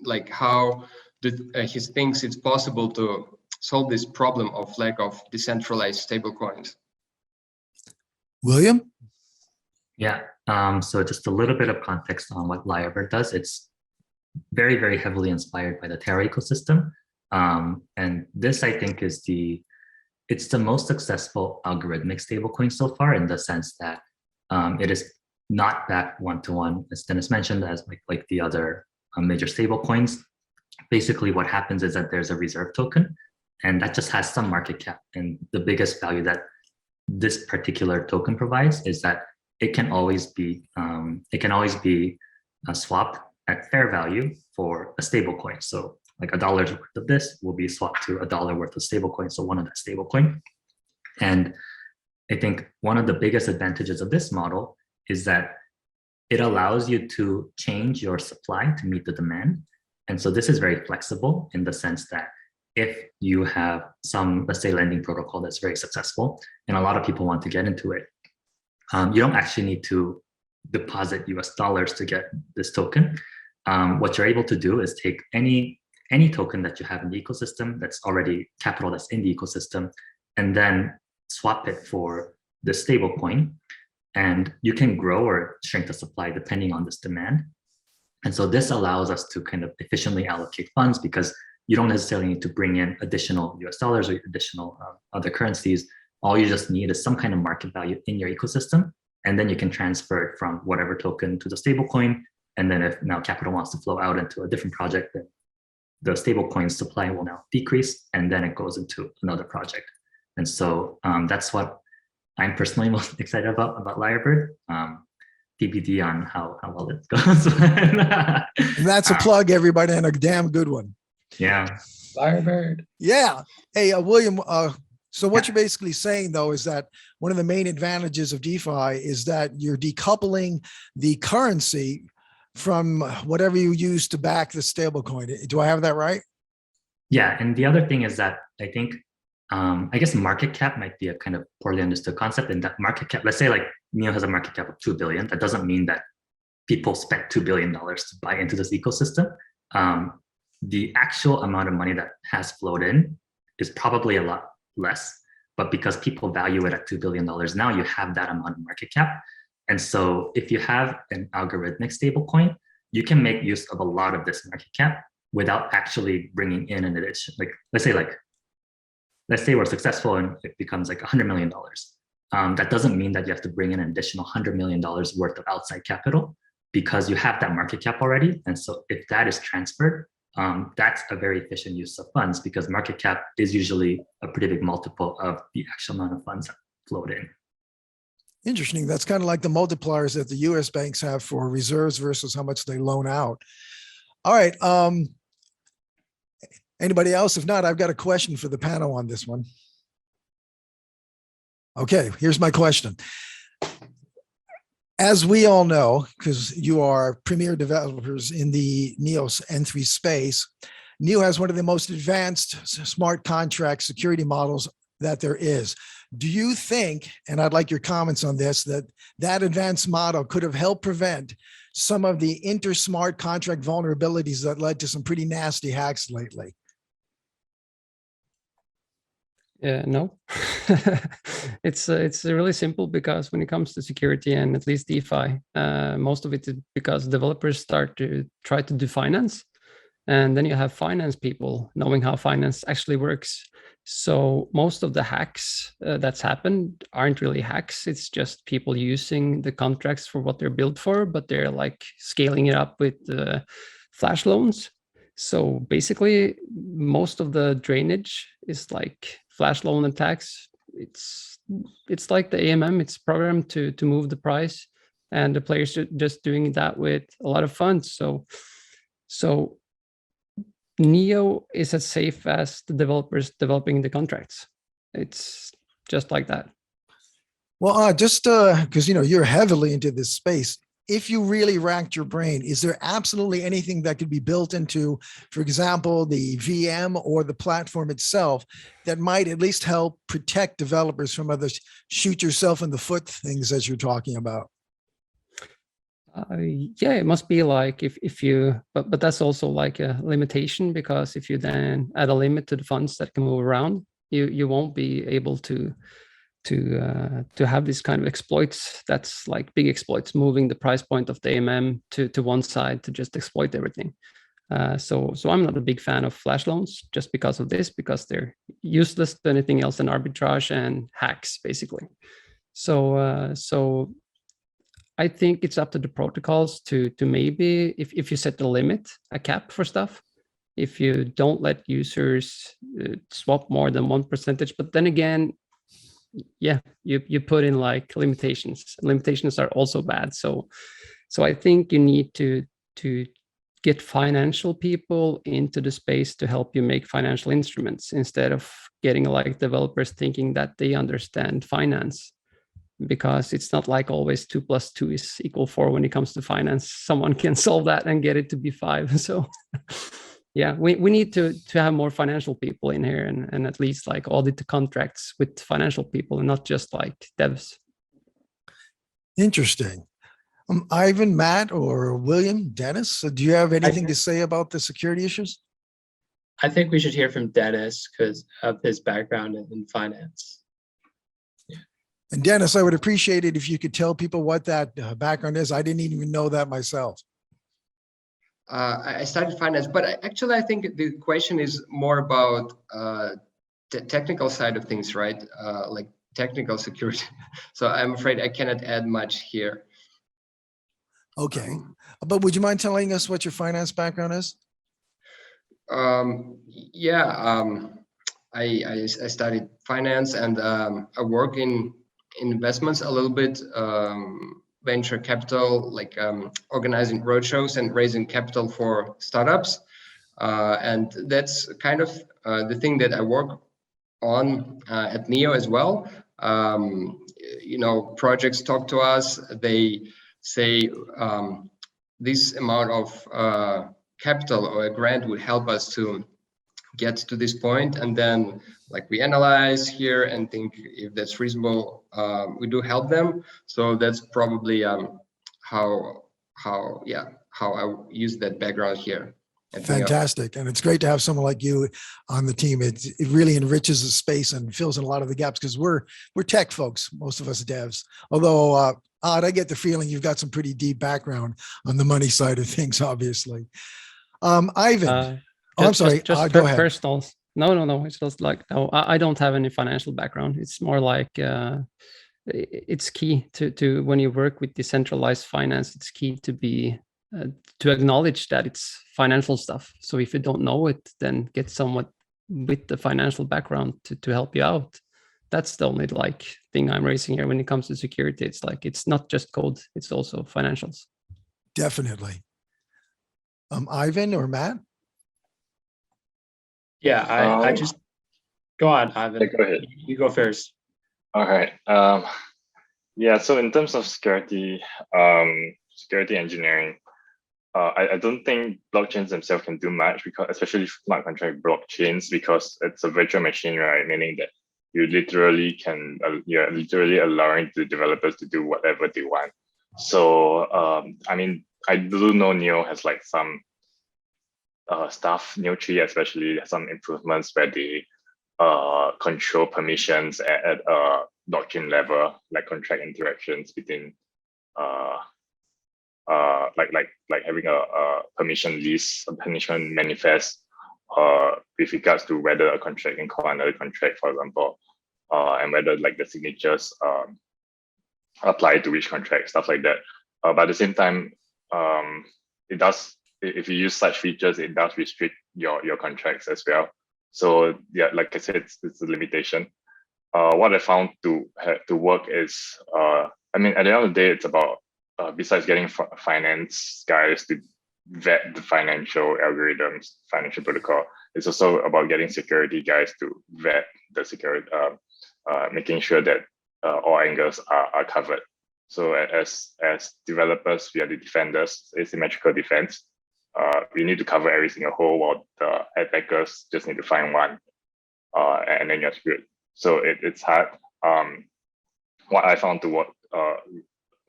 like how he thinks it's possible to solve this problem of lack of decentralized stablecoins. William? Yeah, so just a little bit of context on what Lyrebird does. It's very, very heavily inspired by the Terra ecosystem. And this, I think, is it's the most successful algorithmic stablecoin so far, in the sense that it is not backed one-to-one, as Dennis mentioned, as like the other major stablecoins. Basically, what happens is that there's a reserve token, and that just has some market cap. And the biggest value that this particular token provides is that it can always be swapped at fair value for a stablecoin. So like $1 worth of this will be swapped to $1 worth of stablecoin, so one of that stablecoin. And I think one of the biggest advantages of this model is that it allows you to change your supply to meet the demand. And so this is very flexible in the sense that if you have some, let's say, lending protocol that's very successful and a lot of people want to get into it, you don't actually need to deposit US dollars to get this token. What you're able to do is take any token that you have in the ecosystem that's already capital that's in the ecosystem, and then swap it for the stable coin. And you can grow or shrink the supply depending on this demand. And so this allows us to kind of efficiently allocate funds, because you don't necessarily need to bring in additional US dollars or additional other currencies. All you just need is some kind of market value in your ecosystem. And then you can transfer it from whatever token to the stable coin. And then if now capital wants to flow out into a different project, then the stable coin supply will now decrease, and then it goes into another project. And so that's what I'm personally most excited about Lyrebird. TBD on how well it goes. That's a plug, everybody, and a damn good one. Yeah. Lyrebird. Yeah. Hey, William, so what you're basically saying, though, is that one of the main advantages of DeFi is that you're decoupling the currency from whatever you use to back the stablecoin. Do I have that right? Yeah. And the other thing is that I think, I guess market cap might be a kind of poorly understood concept. In that market cap, let's say like Neo has a market cap of 2 billion. That doesn't mean that people spent $2 billion to buy into this ecosystem. The actual amount of money that has flowed in is probably a lot less, but because people value it at $2 billion now, you have that amount of market cap. And so if you have an algorithmic stablecoin, you can make use of a lot of this market cap without actually bringing in an addition. Let's say we're successful and it becomes like $100 million. That doesn't mean that you have to bring in an additional $100 million worth of outside capital, because you have that market cap already. And so if that is transferred, that's a very efficient use of funds, because market cap is usually a pretty big multiple of the actual amount of funds that flowed in. Interesting. That's kind of like the multipliers that the US banks have for reserves versus how much they loan out. All right. Anybody else? If not, I've got a question for the panel on this one. Okay, here's my question. As we all know, because you are premier developers in the NEO N3 space, NEO has one of the most advanced smart contract security models that there is. Do you think, and I'd like your comments on this, that advanced model could have helped prevent some of the inter-smart contract vulnerabilities that led to some pretty nasty hacks lately? No, it's really simple, because when it comes to security and at least DeFi, most of it is because developers start to try to do finance, and then you have finance people knowing how finance actually works. So most of the hacks that's happened aren't really hacks. It's just people using the contracts for what they're built for, but they're like scaling it up with flash loans. So basically, most of the drainage is like flash loan attacks. It's like the AMM. It's programmed to move the price, and the players are just doing that with a lot of funds. So NEO is as safe as the developers developing the contracts. It's just like that. Well, just because you're heavily into this space, if you really racked your brain, is there absolutely anything that could be built into, for example, the VM or the platform itself that might at least help protect developers from other shoot yourself in the foot things as you're talking about? Yeah, it must be like if you, but that's also like a limitation, because if you then add a limit to the funds that can move around, you won't be able to have this kind of exploits. That's like big exploits, moving the price point of the AMM to one side to just exploit everything. So I'm not a big fan of flash loans just because of this, because they're useless to anything else than arbitrage and hacks, basically. So I think it's up to the protocols to maybe, if you set the limit, a cap for stuff, if you don't let users swap more than 1%, but then again, yeah, you put in like limitations. Limitations are also bad. So I think you need to get financial people into the space to help you make financial instruments, instead of getting like developers thinking that they understand finance, because it's not like always 2 + 2 is equal 4 when it comes to finance. Someone can solve that and get it to be 5. So yeah, we need to have more financial people in here, and at least like audit the contracts with financial people and not just like devs. Interesting. Ivan, Matt, or William, Dennis, do you have anything to say about the security issues? I think we should hear from Dennis because of his background in finance. And Dennis, I would appreciate it if you could tell people what that background is. I didn't even know that myself. I studied finance, but I think the question is more about the technical side of things, right? Like technical security. So I'm afraid I cannot add much here. Okay, but would you mind telling us what your finance background is? I studied finance, and I work in investments a little bit, venture capital, like organizing roadshows and raising capital for startups. And that's kind of the thing that I work on at NEO as well. Projects talk to us, they say this amount of capital or a grant would help us to get to this point, and then like we analyze here and think if that's reasonable, we do help them. So that's probably how I use that background here. Fantastic. And it's great to have someone like you on the team. It really enriches the space and fills in a lot of the gaps, because we're tech folks, most of us devs. Although Odd, I get the feeling you've got some pretty deep background on the money side of things, obviously. Ivan, I'm sorry. Go ahead. Personal. No. It's just like, no, I don't have any financial background. It's more like it's key to when you work with decentralized finance. It's key to be to acknowledge that it's financial stuff. So if you don't know it, then get someone with the financial background to help you out. That's the only like thing I'm raising here when it comes to security. It's like, it's not just code, it's also financials. Definitely. Ivan or Matt? Yeah, I just go on, Ivan. Yeah, go ahead. You go first. All right. Yeah. So in terms of security, security engineering, I don't think blockchains themselves can do much, because especially smart contract blockchains, because it's a virtual machine, right? Meaning that you literally can, you're literally allowing the developers to do whatever they want. So I mean, I do know Neo has like some stuff, Neo 3 especially, some improvements where they control permissions at a blockchain level, like contract interactions between like having a permission list, a permission manifest with regards to whether a contract can call another contract, for example, and whether like the signatures apply to which contract, stuff like that. But at the same time, it does, if you use such features, it does restrict your contracts as well. So yeah, like I said, it's a limitation. What I found to work is, I mean, at the end of the day, it's about, besides getting finance guys to vet the financial algorithms, financial protocol, it's also about getting security guys to vet the security, making sure that all angles are covered. So as developers, we are the defenders, asymmetrical defense. We need to cover every single hole, while the attackers just need to find one, and then you're screwed. So it's hard. What I found to work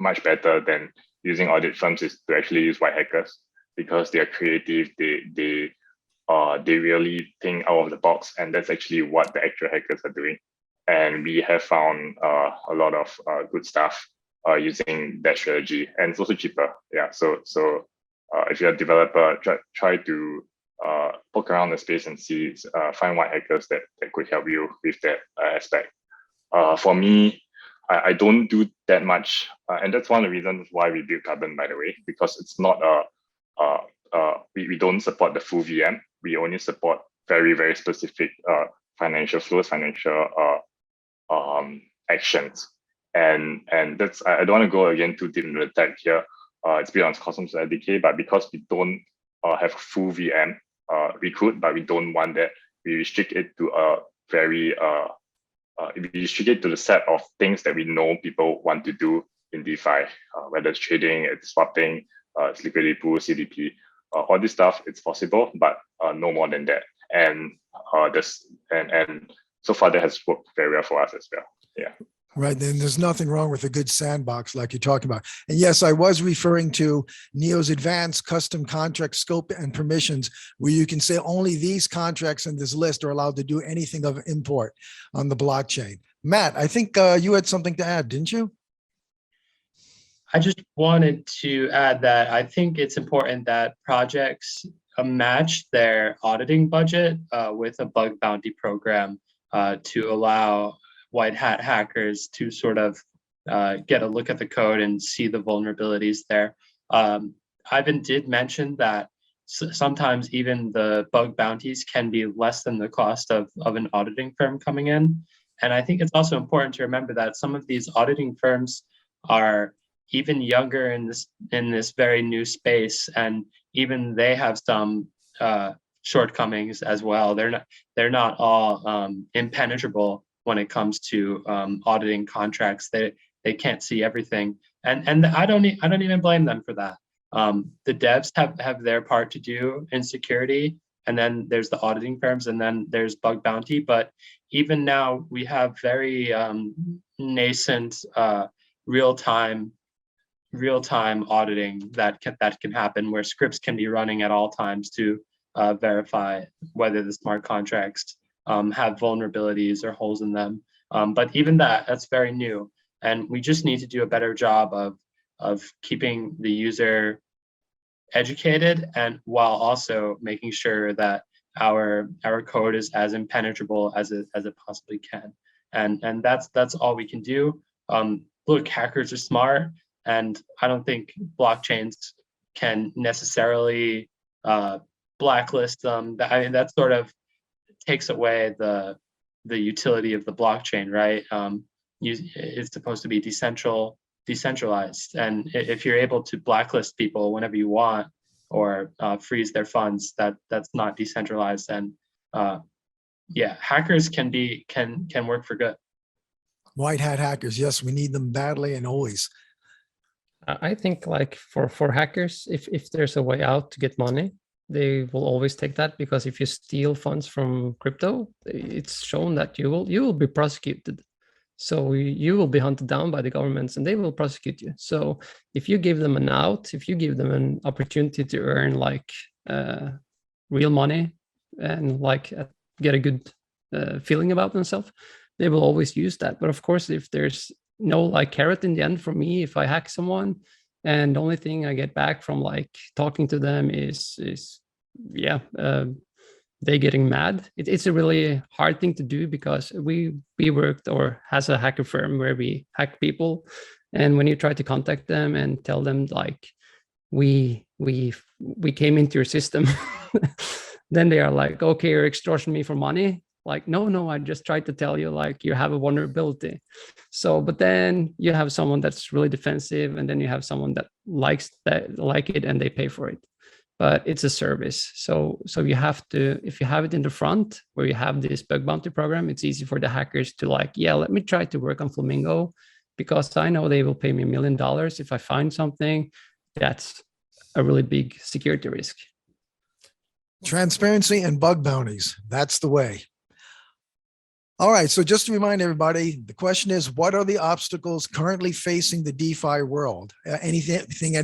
much better than using audit firms is to actually use white hackers, because they are creative. They really think out of the box, and that's actually what the actual hackers are doing. And we have found a lot of good stuff using that strategy, and it's also cheaper. Yeah. So if you're a developer, try to poke around the space and see, find white hackers that could help you with that aspect. For me, I don't do that much, and that's one of the reasons why we built Carbon, by the way, because it's not we don't support the full VM. We only support very, very specific financial flows, financial actions, and that's, I don't want to go again too deep into the tech here. It's built on Cosmos SDK, but because we don't have full VM, we could, but we don't want that. We restrict it to a very we restrict it to the set of things that we know people want to do in DeFi, whether it's trading, it's swapping, it's liquidity pool, CDP, all this stuff. It's possible, but no more than that. And and so far that has worked very well for us as well. Yeah. Right. Then there's nothing wrong with a good sandbox like you're talking about. And yes, I was referring to Neo's advanced custom contract scope and permissions, where you can say only these contracts in this list are allowed to do anything of import on the blockchain. Matt, I think you had something to add, didn't you? I just wanted to add that I think it's important that projects match their auditing budget with a bug bounty program to allow white hat hackers to sort of get a look at the code and see the vulnerabilities there. Ivan did mention that sometimes even the bug bounties can be less than the cost of an auditing firm coming in. And I think it's also important to remember that some of these auditing firms are even younger in this very new space, and even they have some shortcomings as well. They're not all impenetrable when it comes to auditing contracts. They can't see everything, and I don't even blame them for that. The devs have their part to do in security, and then there's the auditing firms, and then there's bug bounty. But even now we have very nascent real-time auditing that can happen, where scripts can be running at all times to verify whether the smart contracts have vulnerabilities or holes in them. But even that's very new. And we just need to do a better job of keeping the user educated, and while also making sure that our code is as impenetrable as it possibly can. And that's all we can do. Look, hackers are smart, and I don't think blockchains can necessarily blacklist them. I mean, that sort of takes away the utility of the blockchain, right? It's supposed to be decentralized, and if you're able to blacklist people whenever you want, or freeze their funds, that's not decentralized. And yeah, hackers can work for good. White hat hackers, yes, we need them badly and always. I think like for hackers, if there's a way out to get money, they will always take that, because if you steal funds from crypto, it's shown that you will be prosecuted. So you will be hunted down by the governments and they will prosecute you. So if you give them an out, if you give them an opportunity to earn like real money and like get a good feeling about themselves, they will always use that. But of course, if there's no like carrot in the end for me, if I hack someone and the only thing I get back from like talking to them is they getting mad, it's a really hard thing to do, because we worked or has a hacker firm where we hack people, and when you try to contact them and tell them like we came into your system, then they are like, okay, you're extorting me for money. Like, no, I just tried to tell you like you have a vulnerability. So, but then you have someone that's really defensive, and then you have someone that like it and they pay for it. But it's a service. So you have to, if you have it in the front where you have this bug bounty program, it's easy for the hackers to like, yeah, let me try to work on Flamingo, because I know they will pay me $1 million if I find something that's a really big security risk. Transparency and bug bounties, that's the way. All right, so just to remind everybody, the question is, what are the obstacles currently facing the DeFi world? Anything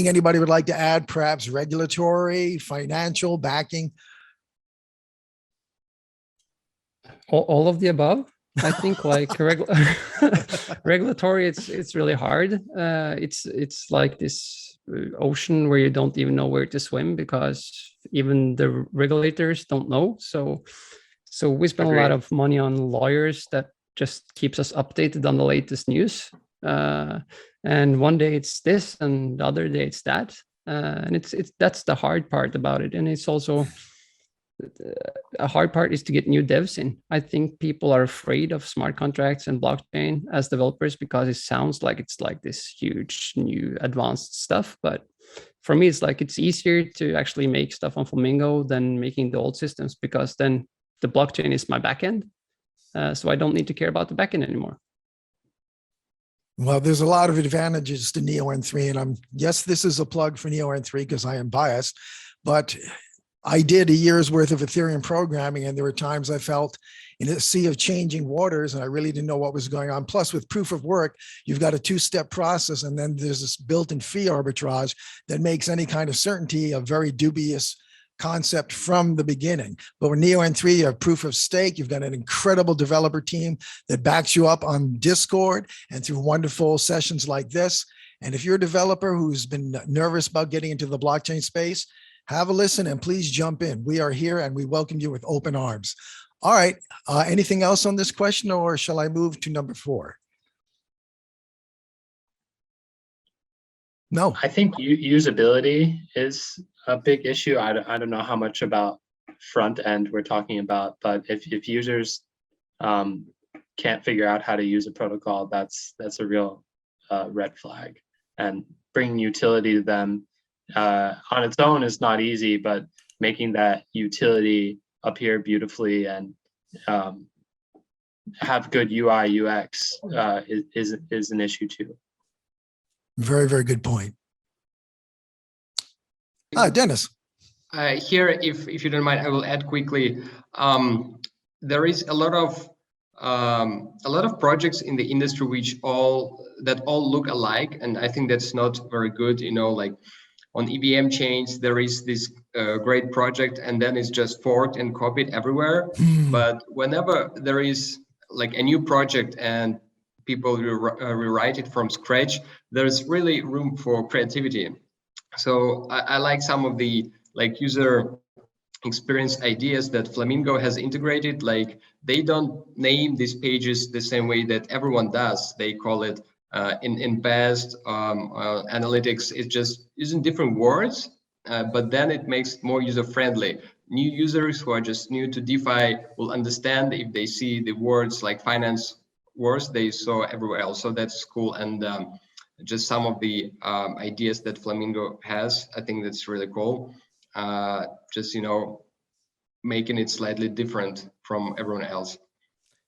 anybody would like to add, perhaps regulatory, financial, backing? All of the above. I think like regulatory, it's really hard. It's like this ocean where you don't even know where to swim, because even the regulators don't know. So we spend a lot of money on lawyers that just keeps us updated on the latest news. And one day it's this, and the other day it's that. And that's the hard part about it. And it's also a hard part is to get new devs in. I think people are afraid of smart contracts and blockchain as developers, because it sounds like it's like this huge new advanced stuff. But for me, it's like it's easier to actually make stuff on Flamingo than making the old systems, because then the blockchain is my backend, so I don't need to care about the backend anymore. Well, there's a lot of advantages to Neo N3, and yes, this is a plug for Neo N3 because I am biased, but I did a year's worth of Ethereum programming, and there were times I felt in a sea of changing waters, and I really didn't know what was going on. Plus, with proof of work, you've got a two-step process, and then there's this built-in fee arbitrage that makes any kind of certainty a very dubious concept from the beginning. But with Neo N3, you have proof of stake. You've got an incredible developer team that backs you up on Discord and through wonderful sessions like this. And if you're a developer who's been nervous about getting into the blockchain space, have a listen and please jump in. We are here and we welcome you with open arms. All right. Anything else on this question, or shall I move to number 4? No. I think usability is a big issue. I don't know how much about front end we're talking about, but if users can't figure out how to use a protocol, that's a real red flag. And bringing utility to them on its own is not easy, but making that utility appear beautifully and have good UI UX is an issue too. Very, very good point. Dennis. Here, if you don't mind, I will add quickly. There is a lot of projects in the industry which all look alike, and I think that's not very good. You know, like on EVM chains, there is this great project, and then it's just forked and copied everywhere. But whenever there is like a new project and people rewrite it from scratch. There's really room for creativity. So I like some of the user experience ideas that Flamingo has integrated. Like, they don't name these pages the same way that everyone does. They call it in best analytics. It just using different words, but then it makes it more user friendly. New users who are just new to DeFi will understand if they see the words like finance words they saw everywhere else. So that's cool. And just some of the ideas that Flamingo has, I think that's really cool. Just, making it slightly different from everyone else.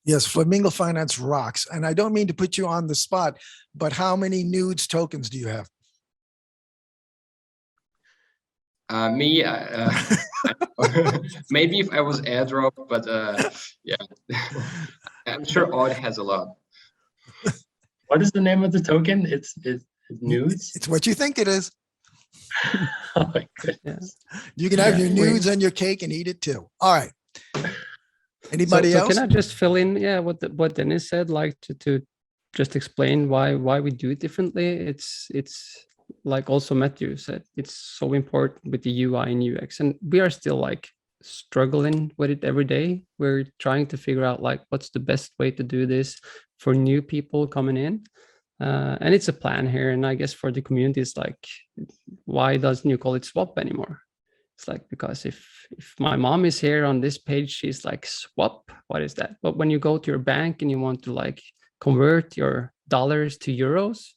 Yes, Flamingo Finance rocks. And I don't mean to put you on the spot, but how many nudes tokens do you have? Me, maybe if I was airdrop, but yeah, I'm sure Odd has a lot. What is the name of the token? It's nudes. It's what you think it is. Oh my goodness. You can have Yeah, your nudes and your cake and eat it too. All right. So, Anybody else? can I just fill in, what Dennis said, like to just explain why we do it differently? It's like also Matthew said, it's so important with the UI and UX, and we are still like struggling with it every day. We're trying to figure out like what's the best way to do this for new people coming in. And it's a plan here. And I guess for the community, it's like, why doesn't you call it swap anymore? It's like, because if my mom is here on this page, she's like, swap, what is that? But when you go to your bank and you want to like convert your dollars to euros,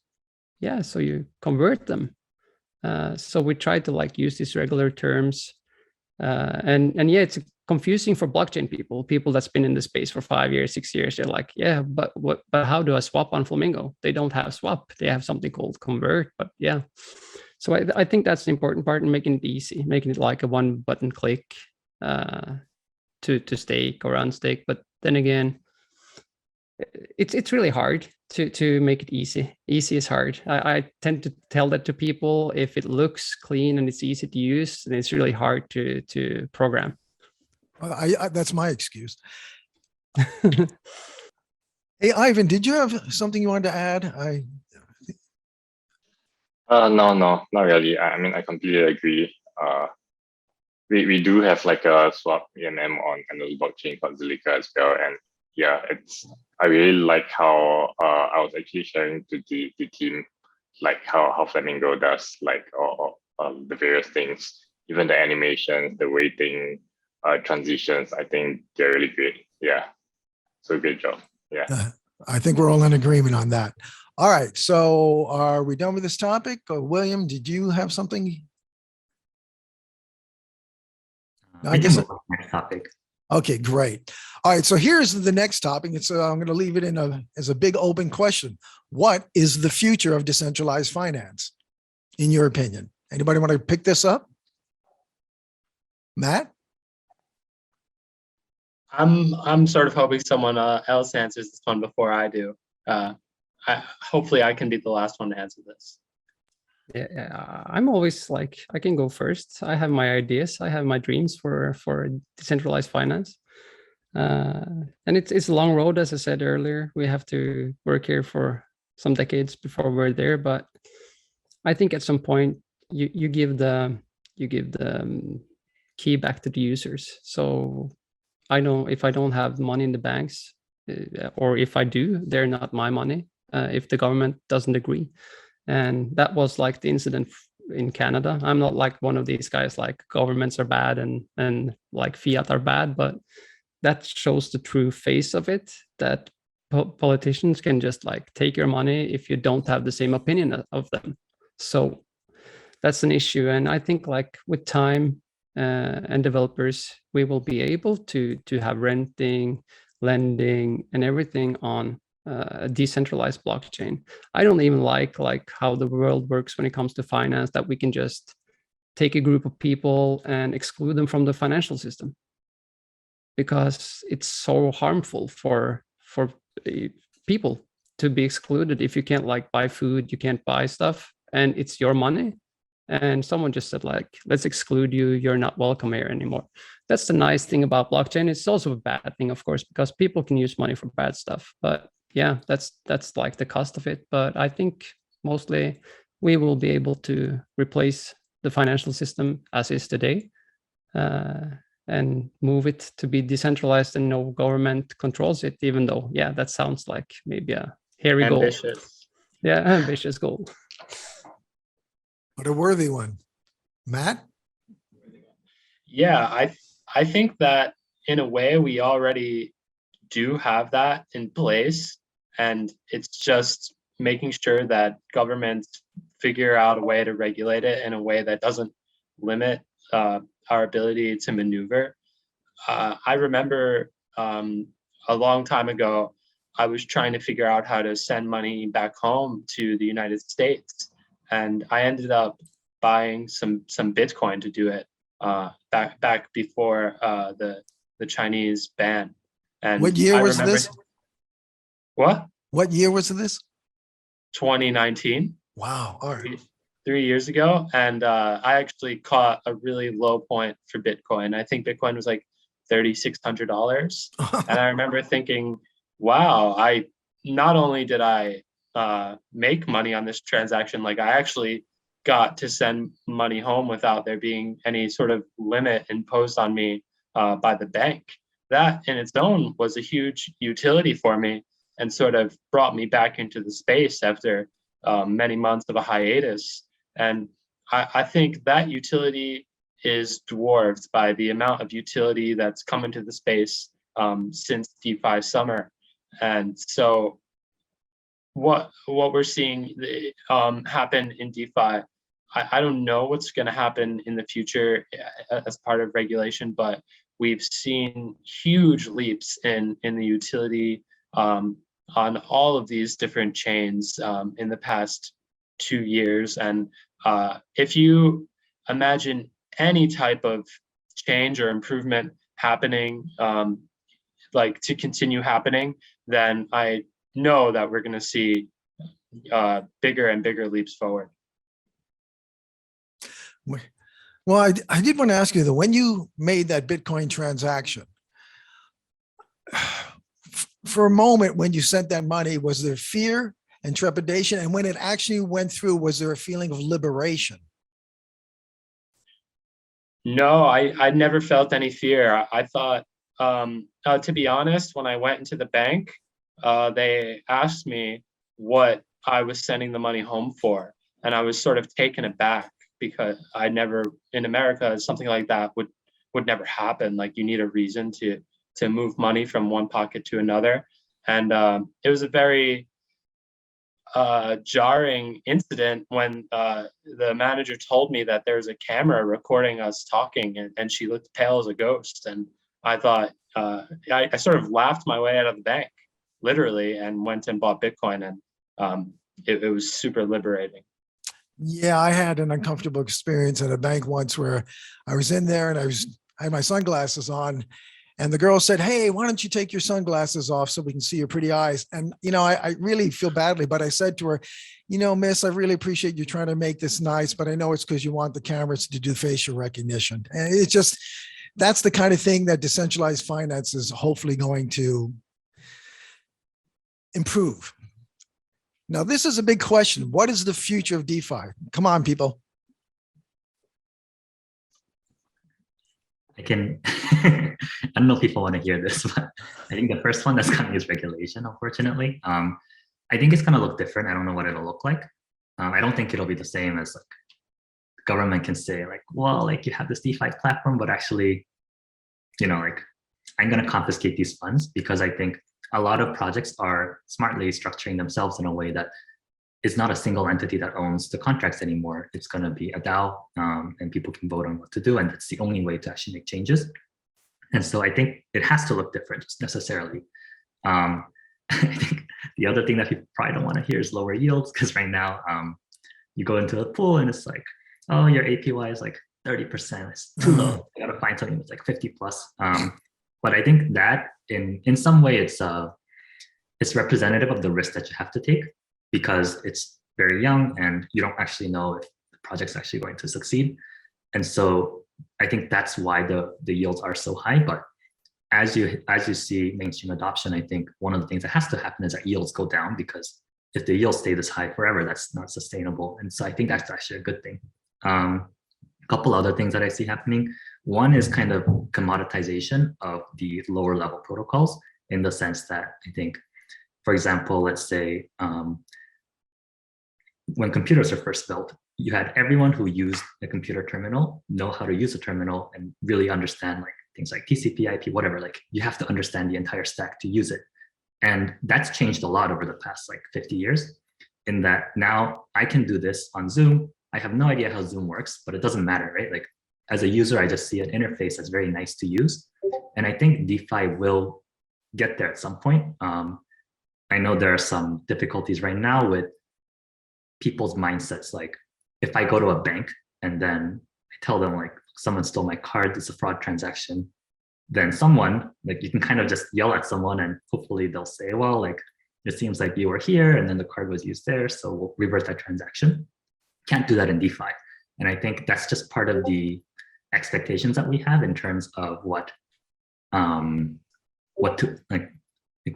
yeah, so you convert them. So we try to like use these regular terms. And yeah, it's confusing for blockchain people that's been in the space for 5 years, 6 years. They're like, yeah, but how do I swap on Flamingo? They don't have swap. They have something called convert, but yeah. So I think that's the important part in making it easy, making it like a one button click to stake or unstake. But then again, it's really hard to make it easy. Easy is hard. I tend to tell that to people. If it looks clean and it's easy to use, then it's really hard to program. Well, that's my excuse. Hey, Ivan, did you have something you wanted to add? No, not really. I mean, I completely agree. We do have like a swap EMM on another blockchain called Zilliqa as well, and yeah, I really like how I was actually sharing to the team like how Flamingo does like all the various things, even the animations, the weighting, transitions. I think they're really great. Yeah, so great job. Yeah. I think we're all in agreement on that. All right, so are we done with this topic? William, did you have something? I guess. Next topic. Okay, great. All right, so here's the next topic. It's I'm going to leave it as a big open question. What is the future of decentralized finance, in your opinion? Anybody want to pick this up? Matt? I'm sort of hoping someone else answers this one before I do. Hopefully I can be the last one to answer this. Yeah, I'm always like, I can go first. I have my ideas. I have my dreams for decentralized finance. And it's a long road, as I said earlier. We have to work here for some decades before we're there. But I think at some point you give the key back to the users. So I know if I don't have money in the banks, or if I do, they're not my money. If the government doesn't agree. And that was like the incident in Canada. I'm not like one of these guys like governments are bad and like fiat are bad, but that shows the true face of it, that politicians can just like take your money if you don't have the same opinion of them. So that's an issue. And I think like with time and developers, we will be able to have renting, lending, and everything on a decentralized blockchain. I don't even like how the world works when it comes to finance, that we can just take a group of people and exclude them from the financial system, because it's so harmful for people to be excluded. If you can't like buy food, you can't buy stuff, and it's your money, and someone just said like, let's exclude you, you're not welcome here anymore. That's the nice thing about blockchain. It's also a bad thing, of course, because people can use money for bad stuff, but yeah, that's like the cost of it. But I think mostly we will be able to replace the financial system as is today, and move it to be decentralized and no government controls it, even though, yeah, that sounds like maybe a hairy goal. Ambitious. Yeah, ambitious goal. But a worthy one. Matt? Yeah, I think that in a way we already do have that in place, and it's just making sure that governments figure out a way to regulate it in a way that doesn't limit our ability to maneuver. I remember a long time ago, I was trying to figure out how to send money back home to the United States, and I ended up buying some Bitcoin to do it back before the Chinese ban. And What year I was remember- this? What? What year was this? 2019. Wow. All right. 3 years ago, and I actually caught a really low point for Bitcoin. I think Bitcoin was like $3,600, and I remember thinking, "Wow! I not only did I make money on this transaction, like I actually got to send money home without there being any sort of limit imposed on me by the bank." That in its own was a huge utility for me, and sort of brought me back into the space after many months of a hiatus. And I think that utility is dwarfed by the amount of utility that's come into the space since DeFi summer. And so what we're seeing happen in DeFi, I don't know what's going to happen in the future as part of regulation, but we've seen huge leaps in the utility on all of these different chains in the past 2 years. And if you imagine any type of change or improvement happening, like to continue happening, then I know that we're going to see bigger and bigger leaps forward. Well, I did want to ask you though, when you made that Bitcoin transaction, for a moment when you sent that money, was there fear and trepidation? And when it actually went through, was there a feeling of liberation? No, I never felt any fear. I thought, to be honest, when I went into the bank, they asked me what I was sending the money home for. And I was sort of taken aback because I never, in America, something like that would never happen. Like you need a reason to move money from one pocket to another. And it was a very jarring incident when the manager told me that there's a camera recording us talking, and she looked pale as a ghost. And I thought, I sort of laughed my way out of the bank, literally, and went and bought Bitcoin. And it was super liberating. Yeah, I had an uncomfortable experience at a bank once where I was in there and I had my sunglasses on, and the girl said, "Hey, why don't you take your sunglasses off so we can see your pretty eyes?" And, I really feel badly, but I said to her, "Miss, I really appreciate you trying to make this nice, but I know it's because you want the cameras to do facial recognition." And it's just, that's the kind of thing that decentralized finance is hopefully going to improve. Now, this is a big question. What is the future of DeFi? Come on, people. I don't know if people want to hear this, but I think the first one that's coming is regulation, unfortunately. I think it's going to look different. I don't know what it'll look like. I don't think it'll be the same as like government can say like, well, like you have this DeFi platform, but actually, like I'm going to confiscate these funds, because I think a lot of projects are smartly structuring themselves in a way that it's not a single entity that owns the contracts anymore. It's going to be a DAO, and people can vote on what to do, and that's the only way to actually make changes. And so I think it has to look different, just necessarily. I think the other thing that people probably don't want to hear is lower yields, because right now you go into a pool and it's like, oh, your APY is like 30%. It's too low. You got to find something that's like 50 plus. But I think that in some way it's representative of the risk that you have to take, because it's very young and you don't actually know if the project's actually going to succeed. And so I think that's why the yields are so high. But as you see mainstream adoption, I think one of the things that has to happen is that yields go down, because if the yields stay this high forever, that's not sustainable. And so I think that's actually a good thing. A couple other things that I see happening. One is kind of commoditization of the lower level protocols, in the sense that I think, for example, let's say when computers are first built, you had everyone who used a computer terminal know how to use a terminal and really understand like things like TCP, IP, whatever. Like you have to understand the entire stack to use it. And that's changed a lot over the past like 50 years, in that now I can do this on Zoom. I have no idea how Zoom works, but it doesn't matter, right? Like as a user, I just see an interface that's very nice to use. And I think DeFi will get there at some point. I know there are some difficulties right now with people's mindsets. Like if I go to a bank and then I tell them like someone stole my card, it's a fraud transaction, then someone, like you can kind of just yell at someone and hopefully they'll say, well, like it seems like you were here and then the card was used there, so we'll reverse that transaction. Can't do that in DeFi. And I think that's just part of the expectations that we have in terms of what to like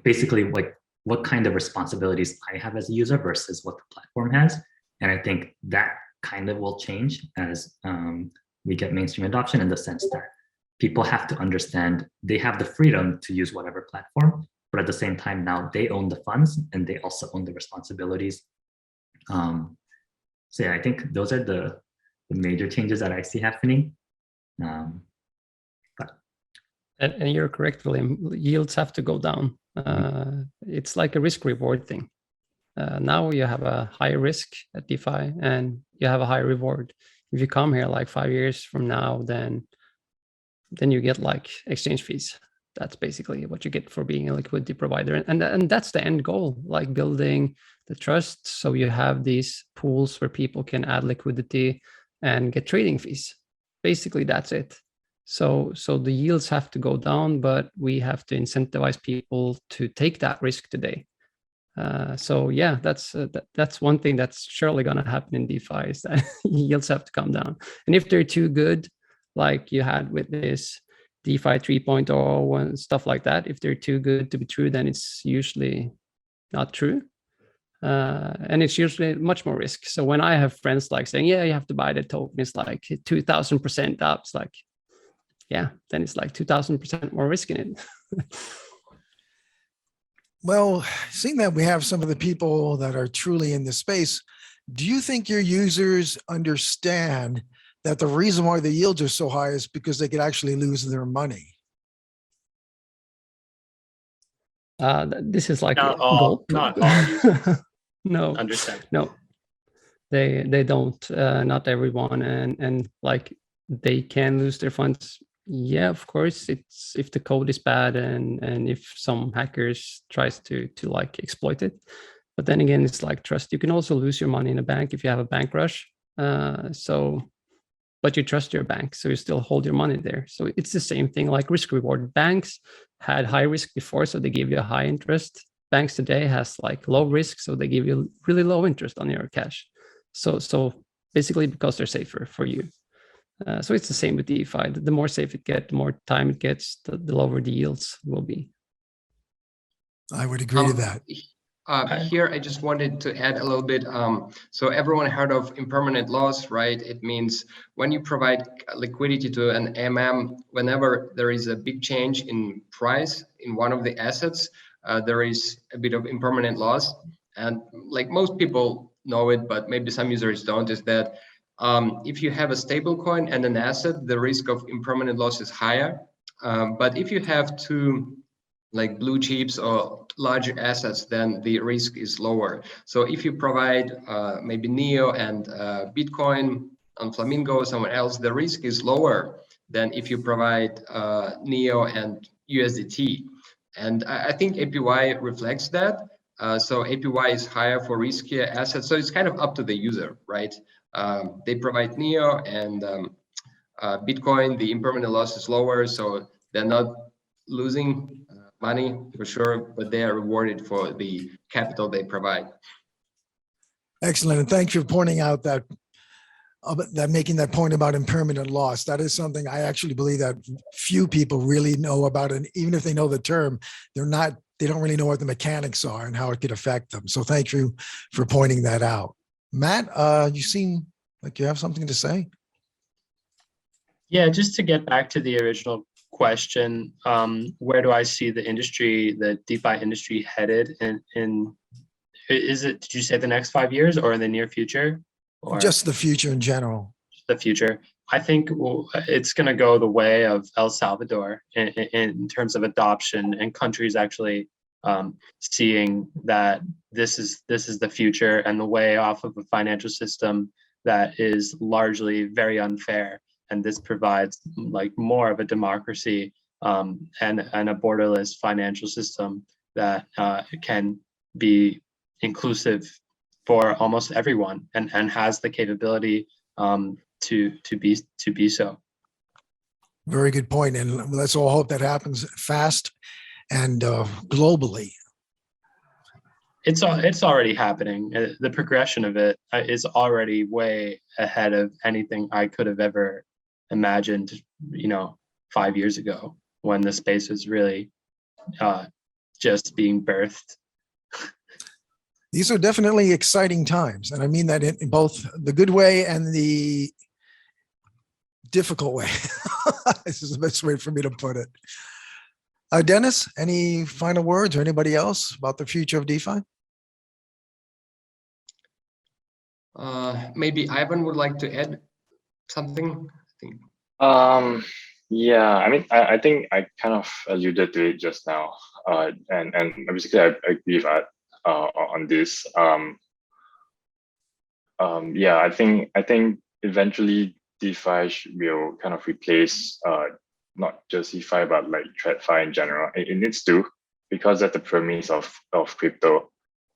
basically like what kind of responsibilities I have as a user versus what the platform has. And I think that kind of will change as we get mainstream adoption, in the sense that people have to understand they have the freedom to use whatever platform, but at the same time now they own the funds and they also own the responsibilities. So yeah, I think those are the major changes that I see happening. And you're correct, William. Yields have to go down. It's like a risk reward thing. Now you have a higher risk at DeFi and you have a higher reward. If you come here like 5 years from now, then you get like exchange fees. That's basically what you get for being a liquidity provider. And that's the end goal, like building the trust. So you have these pools where people can add liquidity and get trading fees. Basically, that's it. So the yields have to go down, but we have to incentivize people to take that risk today. So yeah, that's one thing that's surely going to happen in DeFi, is that yields have to come down. And if they're too good, like you had with this DeFi 3.0 and stuff like that, if they're too good to be true, then it's usually not true. And it's usually much more risk. So when I have friends like saying, yeah, you have to buy the token, it's like 2000% up. It's like, yeah, then it's like 2000% more risk in it. Well, seeing that we have some of the people that are truly in this space, do you think your users understand that the reason why the yields are so high is because they could actually lose their money? This is like Not all users. No, Understand. no, they don't. Not everyone, and like they can lose their funds. Yeah, of course. It's if the code is bad and if some hackers tries to like exploit it. But then again, it's like trust. You can also lose your money in a bank if you have a bank rush. But you trust your bank, so you still hold your money there. So it's the same thing, like risk reward. Banks had high risk before, so they give you a high interest. Banks today has like low risk, so they give you really low interest on your cash. So basically because they're safer for you. So it's the same with DeFi. The more safe it gets, the more time it gets, the lower the yields will be. I would agree to that. Here, I just wanted to add a little bit. So everyone heard of impermanent loss, right? It means when you provide liquidity to an MM, whenever there is a big change in price in one of the assets, there is a bit of impermanent loss. And like most people know it, but maybe some users don't, is that if you have a stable coin and an asset, the risk of impermanent loss is higher. But if you have two like blue chips or larger assets, then the risk is lower. So if you provide maybe NEO and Bitcoin on Flamingo or someone else, the risk is lower than if you provide NEO and USDT. And I think APY reflects that. So APY is higher for riskier assets. So it's kind of up to the user, right? They provide NEO and Bitcoin, the impermanent loss is lower, so they're not losing money for sure, but they are rewarded for the capital they provide. Excellent. And thanks for pointing out that that making that point about impermanent loss. That is something I actually believe that few people really know about. And even if they know the term, they don't really know what the mechanics are and how it could affect them. So thank you for pointing that out. Matt, you seem like you have something to say. Yeah, just to get back to the original question, where do I see the industry, the DeFi industry headed did you say the next 5 years or in the near future? Or Just the future in general. the future? I think it's going to go the way of El Salvador in terms of adoption and countries actually seeing that this is the future and the way off of a financial system that is largely very unfair. And this provides like more of a democracy and a borderless financial system that can be inclusive for almost everyone and has the capability to be so. Very good point. And let's all hope that happens fast and globally. It's already happening. The progression of it is already way ahead of anything I could have ever imagined, 5 years ago when the space was really just being birthed. These are definitely exciting times. And I mean that in both the good way and the difficult way. This is the best way for me to put it. Dennis, any final words or anybody else about the future of DeFi? Maybe Ivan would like to add something. Yeah, I mean, I think I kind of alluded to it just now, and basically I agree with that on this. Yeah, I think eventually DeFi will kind of replace not just DeFi but like TradFi in general. It needs to, because that's the premise of crypto.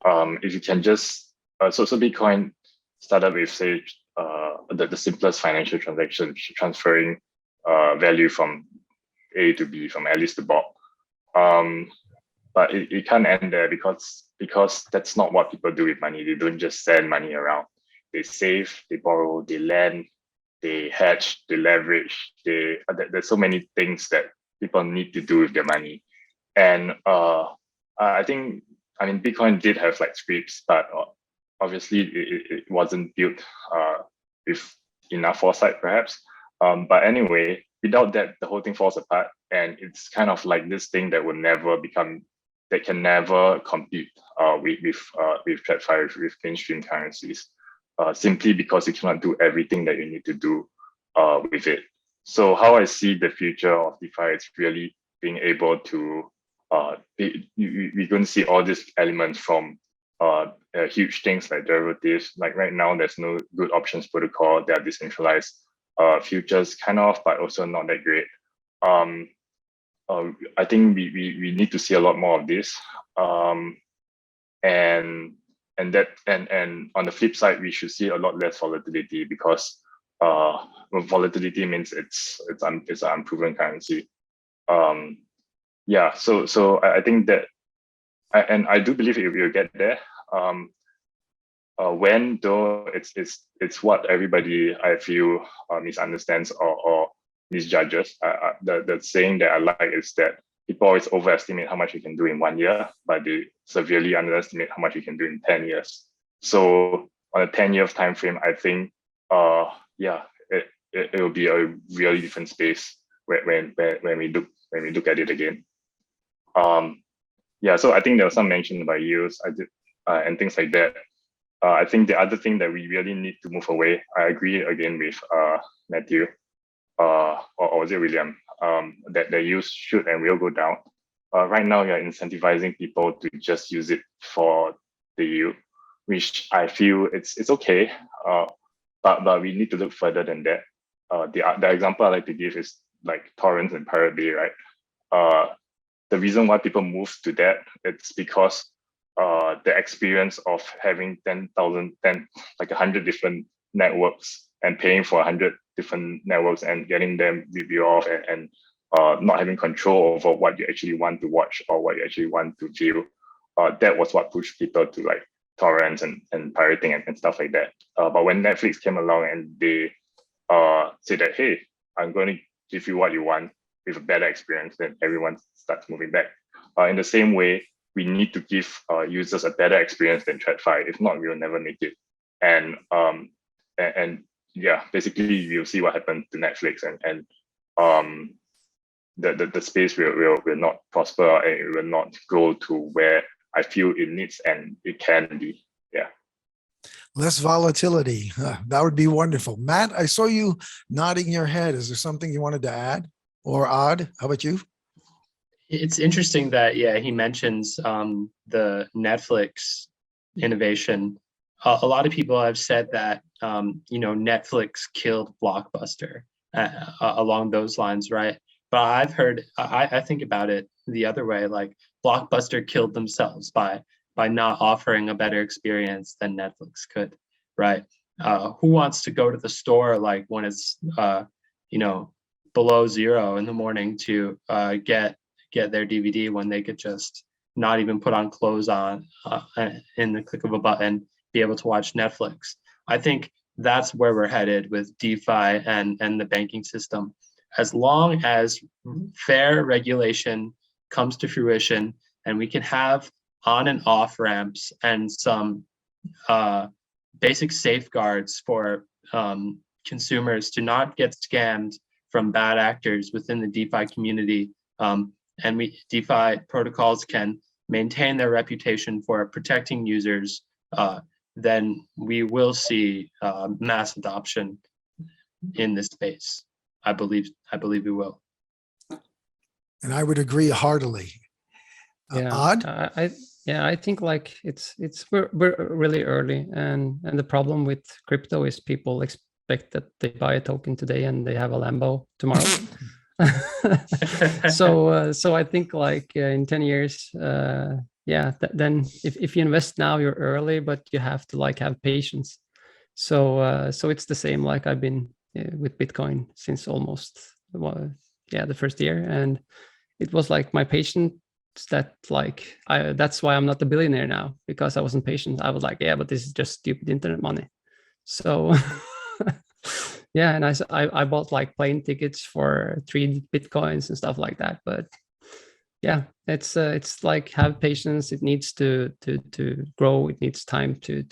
If you can just so Bitcoin started with say the simplest financial transaction, transferring value from A to B, from Alice to Bob. But it can't end there because that's not what people do with money. They don't just send money around. They save, they borrow, they lend, they hedge, they leverage. There's so many things that people need to do with their money. And I mean, Bitcoin did have like scripts, but obviously it wasn't built with enough foresight, perhaps. But anyway, without that, the whole thing falls apart, and it's kind of like this thing that can never compete with TradFi, with mainstream currencies, simply because you cannot do everything that you need to do with it. So how I see the future of DeFi is really being able to we're going to see all these elements from huge things like derivatives. Like right now, there's no good options protocol. They are decentralized. Futures kind of, but also not that great. I think we need to see a lot more of this. And on the flip side, we should see a lot less volatility, because volatility means it's an unproven currency. Yeah, so I think that, and I do believe it will get there. When though, it's what everybody, I feel, misunderstands or misjudges. The saying that I like is that people always overestimate how much you can do in 1 year, but they severely underestimate how much you can do in 10 years. So on a 10-year time frame, I think, yeah, it will be a really different space when we look at it again. Yeah, so I think there was some mention about yields, and things like that. I think the other thing that we really need to move away, I agree again with Matthew, or was it William, that the use should and will go down. Right now, you're incentivizing people to just use it for the yield, which I feel it's okay, but we need to look further than that. The example I like to give is like torrents and Pirate Bay, right? The reason why people move to that, it's because the experience of having 100 different networks and paying for 100 different networks and getting them review off and not having control over what you actually want to watch or what you actually want to view. That was what pushed people to like torrents and pirating and stuff like that. But when Netflix came along and they said that, hey, I'm going to give you what you want with a better experience, then everyone starts moving back. In the same way, we need to give users a better experience than TradFi. If not, we will never make it. And yeah, basically you'll see what happened to Netflix, and the space will not prosper, and it will not go to where I feel it needs and it can be. Yeah. Less volatility. That would be wonderful. Matt, I saw you nodding your head. Is there something you wanted to add or odd? How about you? It's interesting that, yeah, he mentions the Netflix innovation. A lot of people have said that, Netflix killed Blockbuster along those lines, right? But I've heard, I think about it the other way, like Blockbuster killed themselves by not offering a better experience than Netflix could, right? Who wants to go to the store like when it's, below zero in the morning to get their DVD when they could just not even put on clothes on in the click of a button, be able to watch Netflix. I think that's where we're headed with DeFi and the banking system. As long as fair regulation comes to fruition and we can have on and off ramps and some basic safeguards for consumers to not get scammed from bad actors within the DeFi community, and DeFi protocols can maintain their reputation for protecting users, then we will see mass adoption in this space. I believe we will. And I would agree heartily. Odd? I think like we're really early, and the problem with crypto is people expect that they buy a token today and they have a Lambo tomorrow. So I think like in 10 years, then if you invest now, you're early, but you have to like have patience. So it's the same. Like I've been with Bitcoin since almost the first year, and it was like my patience that like that's why I'm not a billionaire now, because I wasn't patient. I was like, yeah, but this is just stupid internet money. So yeah, and I bought like plane tickets for 3 Bitcoins and stuff like that. But yeah, it's like have patience. It needs to grow. It needs time to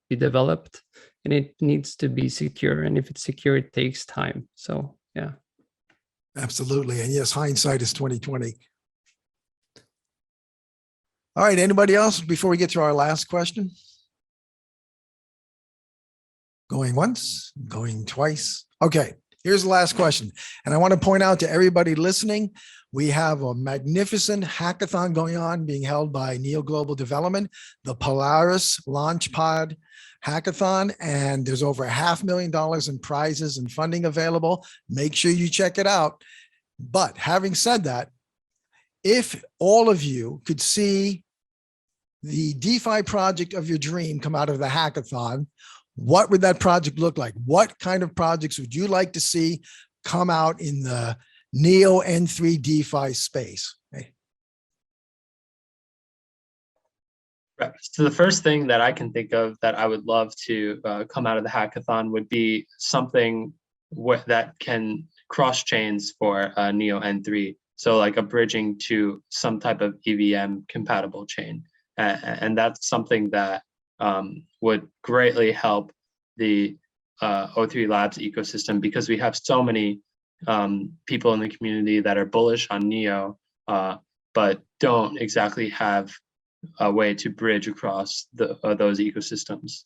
be developed, and it needs to be secure. And if it's secure, it takes time. So yeah, absolutely. And yes, hindsight is 2020. All right. Anybody else before we get to our last question? Going once, going twice. Okay, here's the last question. And I want to point out to everybody listening, we have a magnificent hackathon going on being held by Neo Global Development, the Polaris Launchpad hackathon, and there's over $500,000 in prizes and funding available. Make sure you check it out. But having said that, if all of you could see the DeFi project of your dream come out of the hackathon, what would that project look like? What kind of projects would you like to see come out in the Neo N3 DeFi space? Okay. Right. So the first thing that I can think of that I would love to come out of the hackathon would be something that can cross chains for Neo N3. So like a bridging to some type of EVM compatible chain. And that's something that would greatly help the O3 Labs ecosystem, because we have so many people in the community that are bullish on Neo, but don't exactly have a way to bridge across those ecosystems.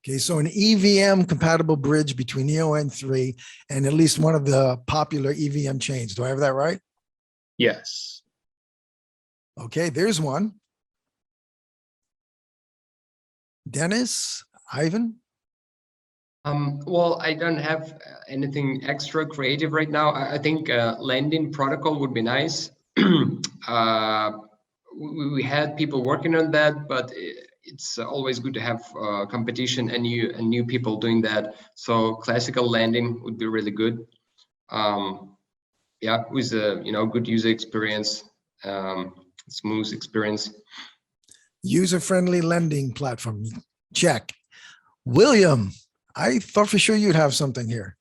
Okay, so an EVM compatible bridge between Neo N3 and at least one of the popular EVM chains. Do I have that right? Yes. Okay, there's one. Dennis, Ivan? Well, I don't have anything extra creative right now. I think lending protocol would be nice. We had people working on that, but it's always good to have competition and new people doing that. So classical lending would be really good. Yeah, with a good user experience, smooth experience. User-friendly lending platform. Check. William, I thought for sure you'd have something here.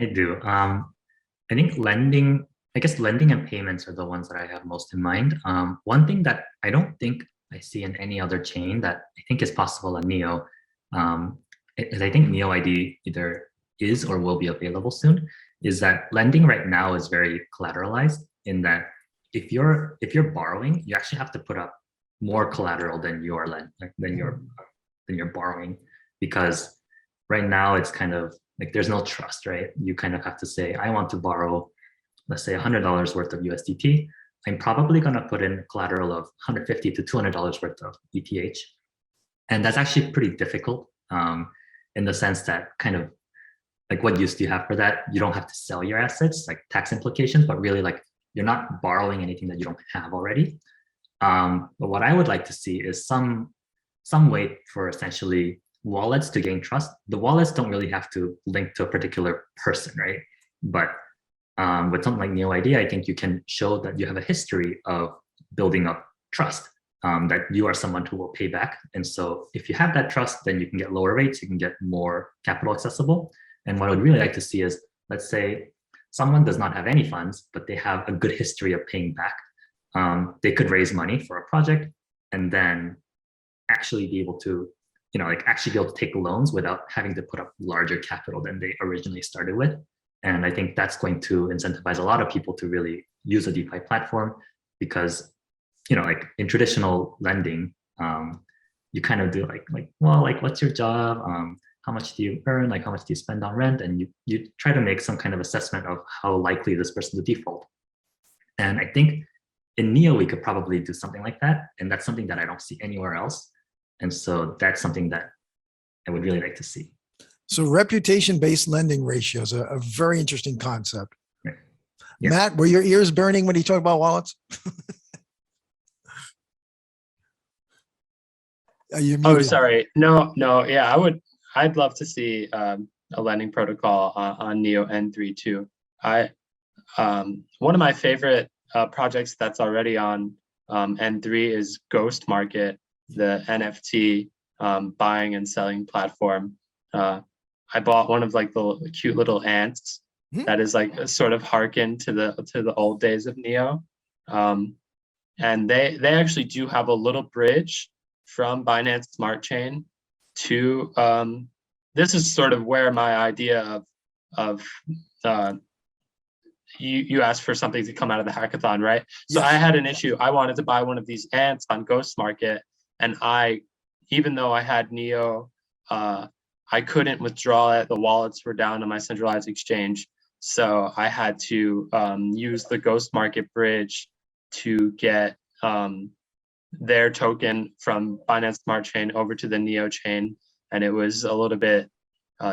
I do. I think lending and payments are the ones that I have most in mind. One thing that I don't think I see in any other chain that I think is possible on Neo is I think Neo ID either is or will be available soon, is that lending right now is very collateralized in that if you're borrowing, you actually have to put up more collateral than you're borrowing, because right now it's kind of like there's no trust, right? You kind of have to say, I want to borrow, let's say $100 worth of USDT. I'm probably going to put in collateral of $150 to $200 worth of ETH. And that's actually pretty difficult in the sense that kind of like what use do you have for that? You don't have to sell your assets, like tax implications, but really like you're not borrowing anything that you don't have already. But what I would like to see is some way for essentially wallets to gain trust. The wallets don't really have to link to a particular person, right? But with something like Neo ID, I think you can show that you have a history of building up trust, that you are someone who will pay back. And so if you have that trust, then you can get lower rates, you can get more capital accessible. And what I would really like to see is, let's say someone does not have any funds, but they have a good history of paying back. They could raise money for a project and then actually be able to, actually be able to take loans without having to put up larger capital than they originally started with. And I think that's going to incentivize a lot of people to really use a DeFi platform, because, like in traditional lending, you kind of do what's your job? How much do you earn? Like, how much do you spend on rent? And you try to make some kind of assessment of how likely this person to default. And I think in Neo, we could probably do something like that. And that's something that I don't see anywhere else. And so that's something that I would really like to see. So reputation-based lending ratios are a very interesting concept. Right. Yeah. Matt, were your ears burning when you talk about wallets? Are you Oh, muted? sorry. No. Yeah, I'd love to see a lending protocol on Neo N3 too. One of my favorite projects that's already on N3 is Ghost Market, the NFT buying and selling platform. I bought one of like the cute little ants that is like a sort of hearken to the old days of Neo. And they actually do have a little bridge from Binance Smart Chain to this is sort of where my idea of you asked for something to come out of the hackathon, right? So Yes. I had an issue. I wanted to buy one of these ants on Ghost Market, and even though I had Neo, I couldn't withdraw it. The wallets were down on my centralized exchange. So I had to use the Ghost Market bridge to get their token from Binance Smart Chain over to the Neo chain. And it was a little bit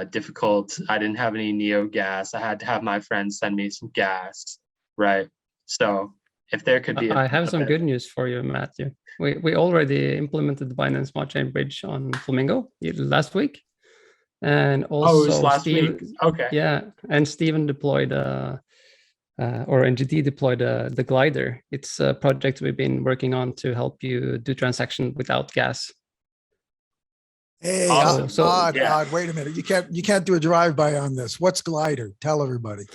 difficult. I didn't have any Neo gas. I had to have my friends send me some gas, right? So if there could be I have some good news for you, Matthew. We already implemented the Binance Smart Chain bridge on Flamingo last week. And also it was last week. Okay. Yeah, and Steven deployed or NGT deployed the glider. It's a project we've been working on to help you do transaction without gas. Hey, Awesome. Odd, wait a minute. You can't do a drive-by on this. What's Glider? Tell everybody.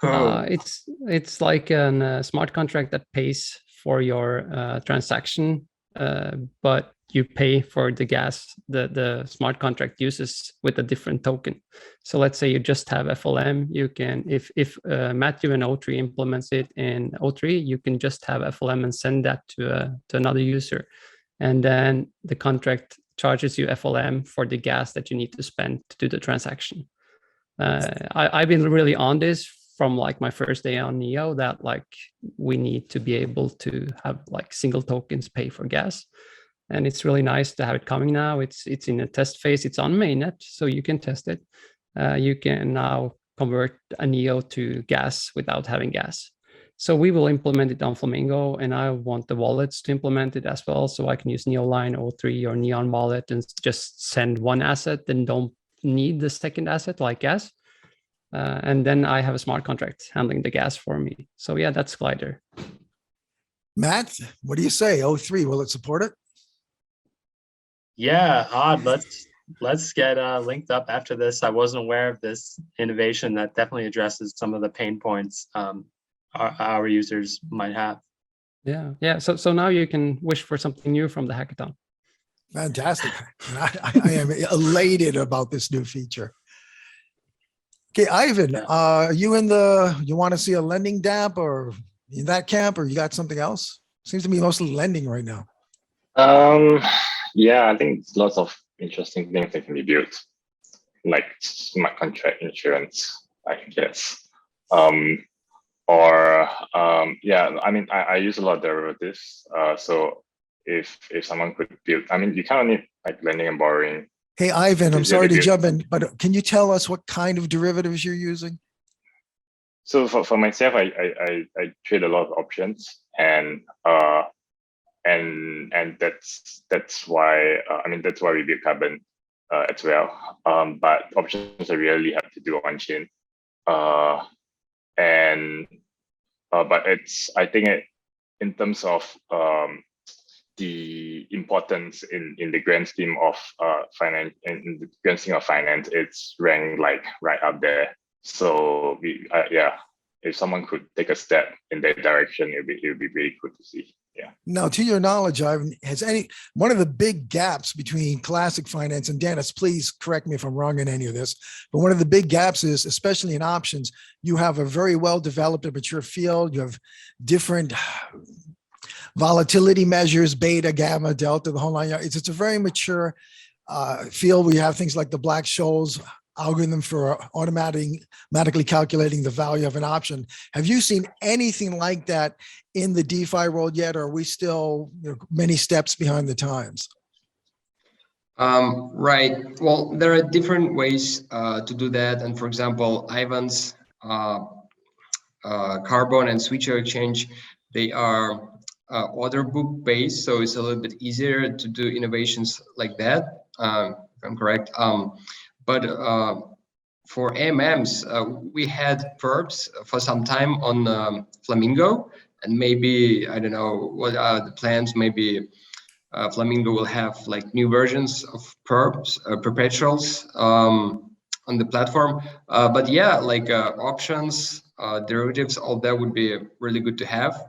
It's like a smart contract that pays for your transaction, but you pay for the gas the smart contract uses with a different token. So let's say you just have FLM. You can, if Matthew and O3 implements it in O3, you can just have FLM and send that to another user, and then the contract charges you FLM for the gas that you need to spend to do the transaction. I've been really on this from like my first day on Neo, that like we need to be able to have like single tokens pay for gas. And it's really nice to have it coming now. It's in a test phase. It's on mainnet, so you can test it. You can now convert a Neo to gas without having gas. So we will implement it on Flamingo, and I want the wallets to implement it as well, so I can use Neoline, O3, or Neon Wallet and just send one asset and don't need the second asset like gas. And then I have a smart contract handling the gas for me. So yeah, that's Glider. Matt, what do you say? O3, will it support it? Yeah, Odd. Let's get linked up after this. I wasn't aware of this innovation that definitely addresses some of the pain points our users might have. Yeah. So now you can wish for something new from the hackathon. Fantastic. I am elated about this new feature. Okay, Ivan, Yeah. you want to see a lending dApp or in that camp, or you got something else? Seems to be mostly lending right now. Yeah, I think lots of interesting things that can be built, like smart contract insurance, I guess. Yeah, I mean, I use a lot of derivatives. So if someone could build, I mean, you kind of need like lending and borrowing. Hey, Ivan, I'm Is sorry really to good. jump in, but can you tell us what kind of derivatives you're using? So for myself, I trade a lot of options, and that's why I mean that's why we build Carbon as well. But options I really have to do on chain, and but I think in terms of the importance in the grand scheme of finance, in the grand scheme of finance, it's ranked like right up there. So yeah, if someone could take a step in that direction, it would be really good to see. Yeah. Now, to your knowledge, Ivan, one of the big gaps between classic finance, and Dennis, please correct me if I'm wrong in any of this, but one of the big gaps is, especially in options, you have a very well-developed and mature field. You have different volatility measures, beta, gamma, delta, the whole line. It's a very mature field where you have things like the Black-Scholes algorithm for automatically calculating the value of an option. Have you seen anything like that in the DeFi world yet, or are we still many steps behind the times? Right. Well, there are different ways to do that. And for example, Ivan's Carbon and Switcher Exchange, they are order book based, so it's a little bit easier to do innovations like that, if I'm correct. But for AMMs, we had perps for some time on Flamingo, and maybe, I don't know what are the plans, maybe Flamingo will have like new versions of perps, perpetuals on the platform. But yeah, like options, derivatives, all that would be really good to have.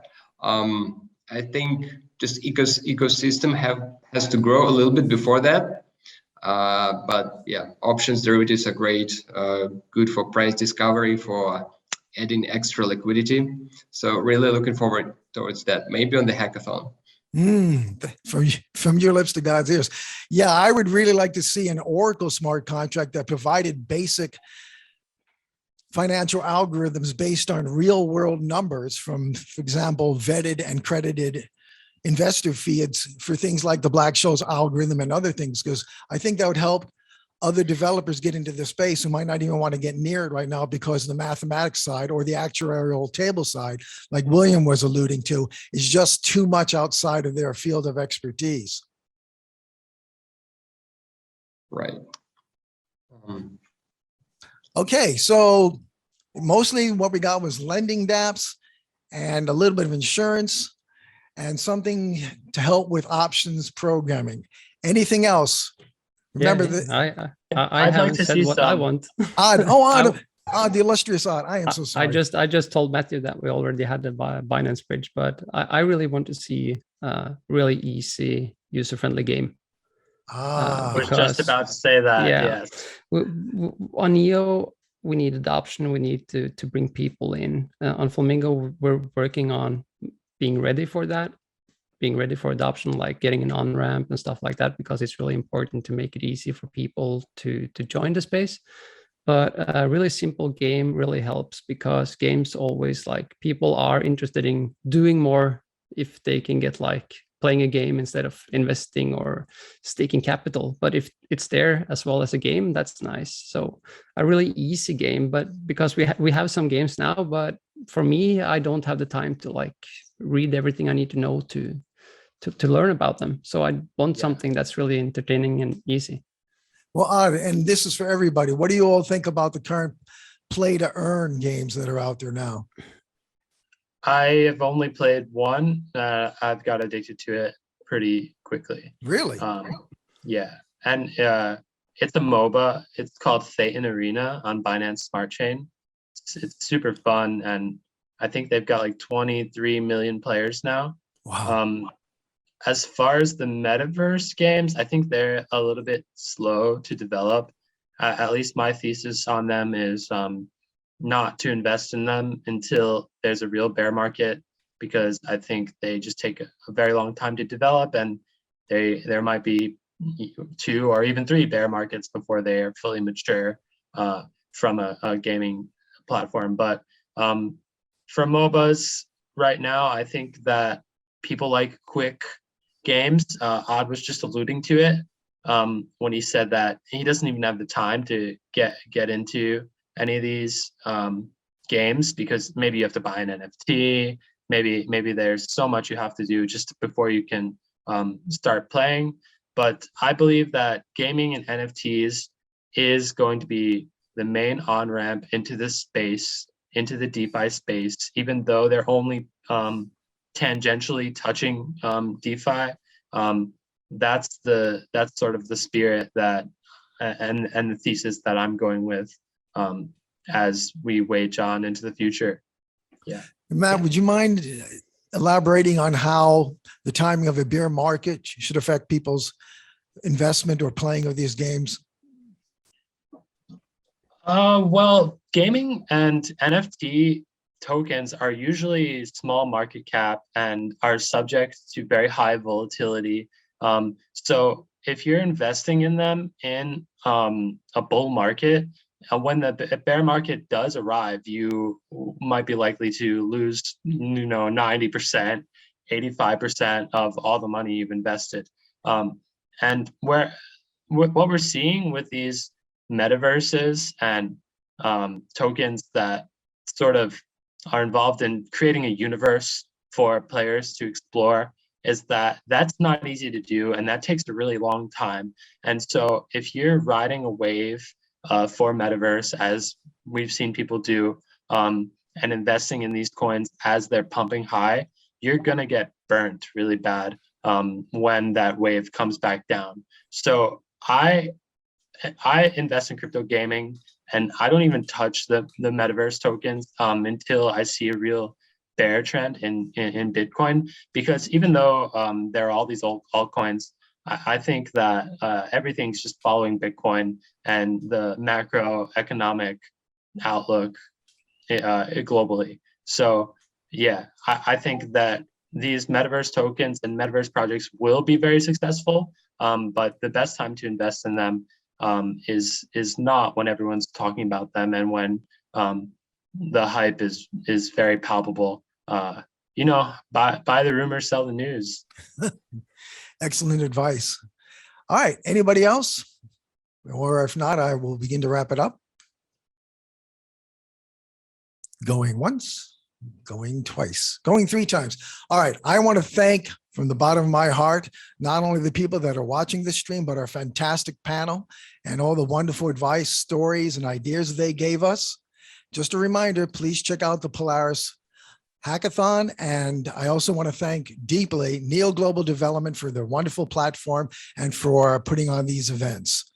I think just ecosystem has to grow a little bit before that. But yeah, options derivatives are great, good for price discovery, for adding extra liquidity. So really looking forward towards that, maybe on the hackathon. From your lips to God's ears. Yeah, I would really like to see an Oracle smart contract that provided basic financial algorithms based on real world numbers from, for example, vetted and credited investor feeds for things like the Black-Scholes algorithm and other things, because I think that would help other developers get into the space who might not even want to get near it right now because the mathematics side or the actuarial table side, like William was alluding to, is just too much outside of their field of expertise. Right. Okay, so mostly what we got was lending dApps and a little bit of insurance and something to help with options programming. Anything else? Remember that I haven't said what I want. Odd, the illustrious Odd. I am so sorry. I just told Matthew that we already had the Binance bridge, but I really want to see a really easy, user-friendly game. I was just about to say that. Yeah, yes. On Neo, we need adoption. We need to bring people in. On Flamingo, we're working on being ready for that, being ready for adoption, like getting an on-ramp and stuff like that, because it's really important to make it easy for people to join the space. But a really simple game really helps, because games always, like, people are interested in doing more if they can get like playing a game instead of investing or staking capital. But if it's there as well as a game, that's nice. So a really easy game, but because we have some games now, but for me, I don't have the time to like read everything I need to know to learn about them. So I want something that's really entertaining and easy. Well, Odd, and this is for everybody. What do you all think about the current play to earn games that are out there now? I have only played one. I've got addicted to it pretty quickly. Really? Yeah, and it's a MOBA. It's called Thetan Arena on Binance Smart Chain. It's super fun, and I think they've got like 23 million players now. Wow. As far as the metaverse games, I think they're a little bit slow to develop. At least my thesis on them is not to invest in them until there's a real bear market, because I think they just take a very long time to develop, and there might be 2 or even 3 bear markets before they are fully mature from a gaming platform. But for MOBAs right now, I think that people like quick games. Odd was just alluding to it when he said that he doesn't even have the time to get into any of these games, because maybe you have to buy an NFT. Maybe there's so much you have to do just before you can start playing. But I believe that gaming and NFTs is going to be the main on-ramp into this space, into the DeFi space, even though they're only tangentially touching DeFi. That's sort of the spirit that and the thesis that I'm going with as we wage on into the future. Yeah. Matt, would you mind elaborating on how the timing of a bear market should affect people's investment or playing of these games? Well, gaming and NFT tokens are usually small market cap and are subject to very high volatility. So if you're investing in them in a bull market, when the bear market does arrive, you might be likely to lose, 90%, 85% of all the money you've invested. And what we're seeing with these metaverses and tokens that sort of are involved in creating a universe for players to explore is that that's not easy to do, and that takes a really long time. And so if you're riding a wave for metaverse, as we've seen people do, and investing in these coins as they're pumping high, you're gonna get burnt really bad when that wave comes back down. So I invest in crypto gaming, and I don't even touch the metaverse tokens until I see a real bear trend in Bitcoin, because even though there are all these old altcoins, I think that everything's just following Bitcoin and the macroeconomic outlook globally. So yeah, I think that these metaverse tokens and metaverse projects will be very successful, but the best time to invest in them is not when everyone's talking about them and when the hype is very palpable. Buy the rumors, sell the news. Excellent advice. All right. Anybody else? Or if not, I will begin to wrap it up. Going once, going twice, going 3 times. All right. I want to thank from the bottom of my heart, not only the people that are watching this stream, but our fantastic panel and all the wonderful advice, stories, and ideas they gave us. Just a reminder, please check out the Polaris Hackathon. And I also want to thank deeply Neo Global Development for their wonderful platform and for putting on these events.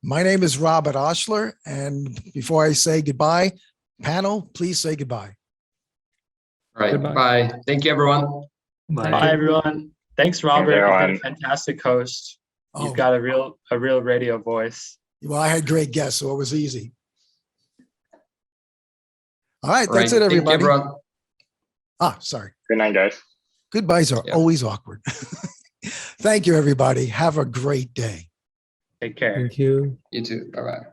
My name is Robert Oshler. And before I say goodbye, panel, please say goodbye. All right. Goodbye. Bye. Thank you, everyone. Bye, everyone. Thanks, Robert. You've been a fantastic host. You've got a real radio voice. Well, I had great guests, so it was easy. All right, All that's right. it, everybody. Thank you, everyone. Sorry. Good night, guys. Goodbyes are always awkward. Thank you, everybody. Have a great day. Take care. Thank you. You too. Bye-bye.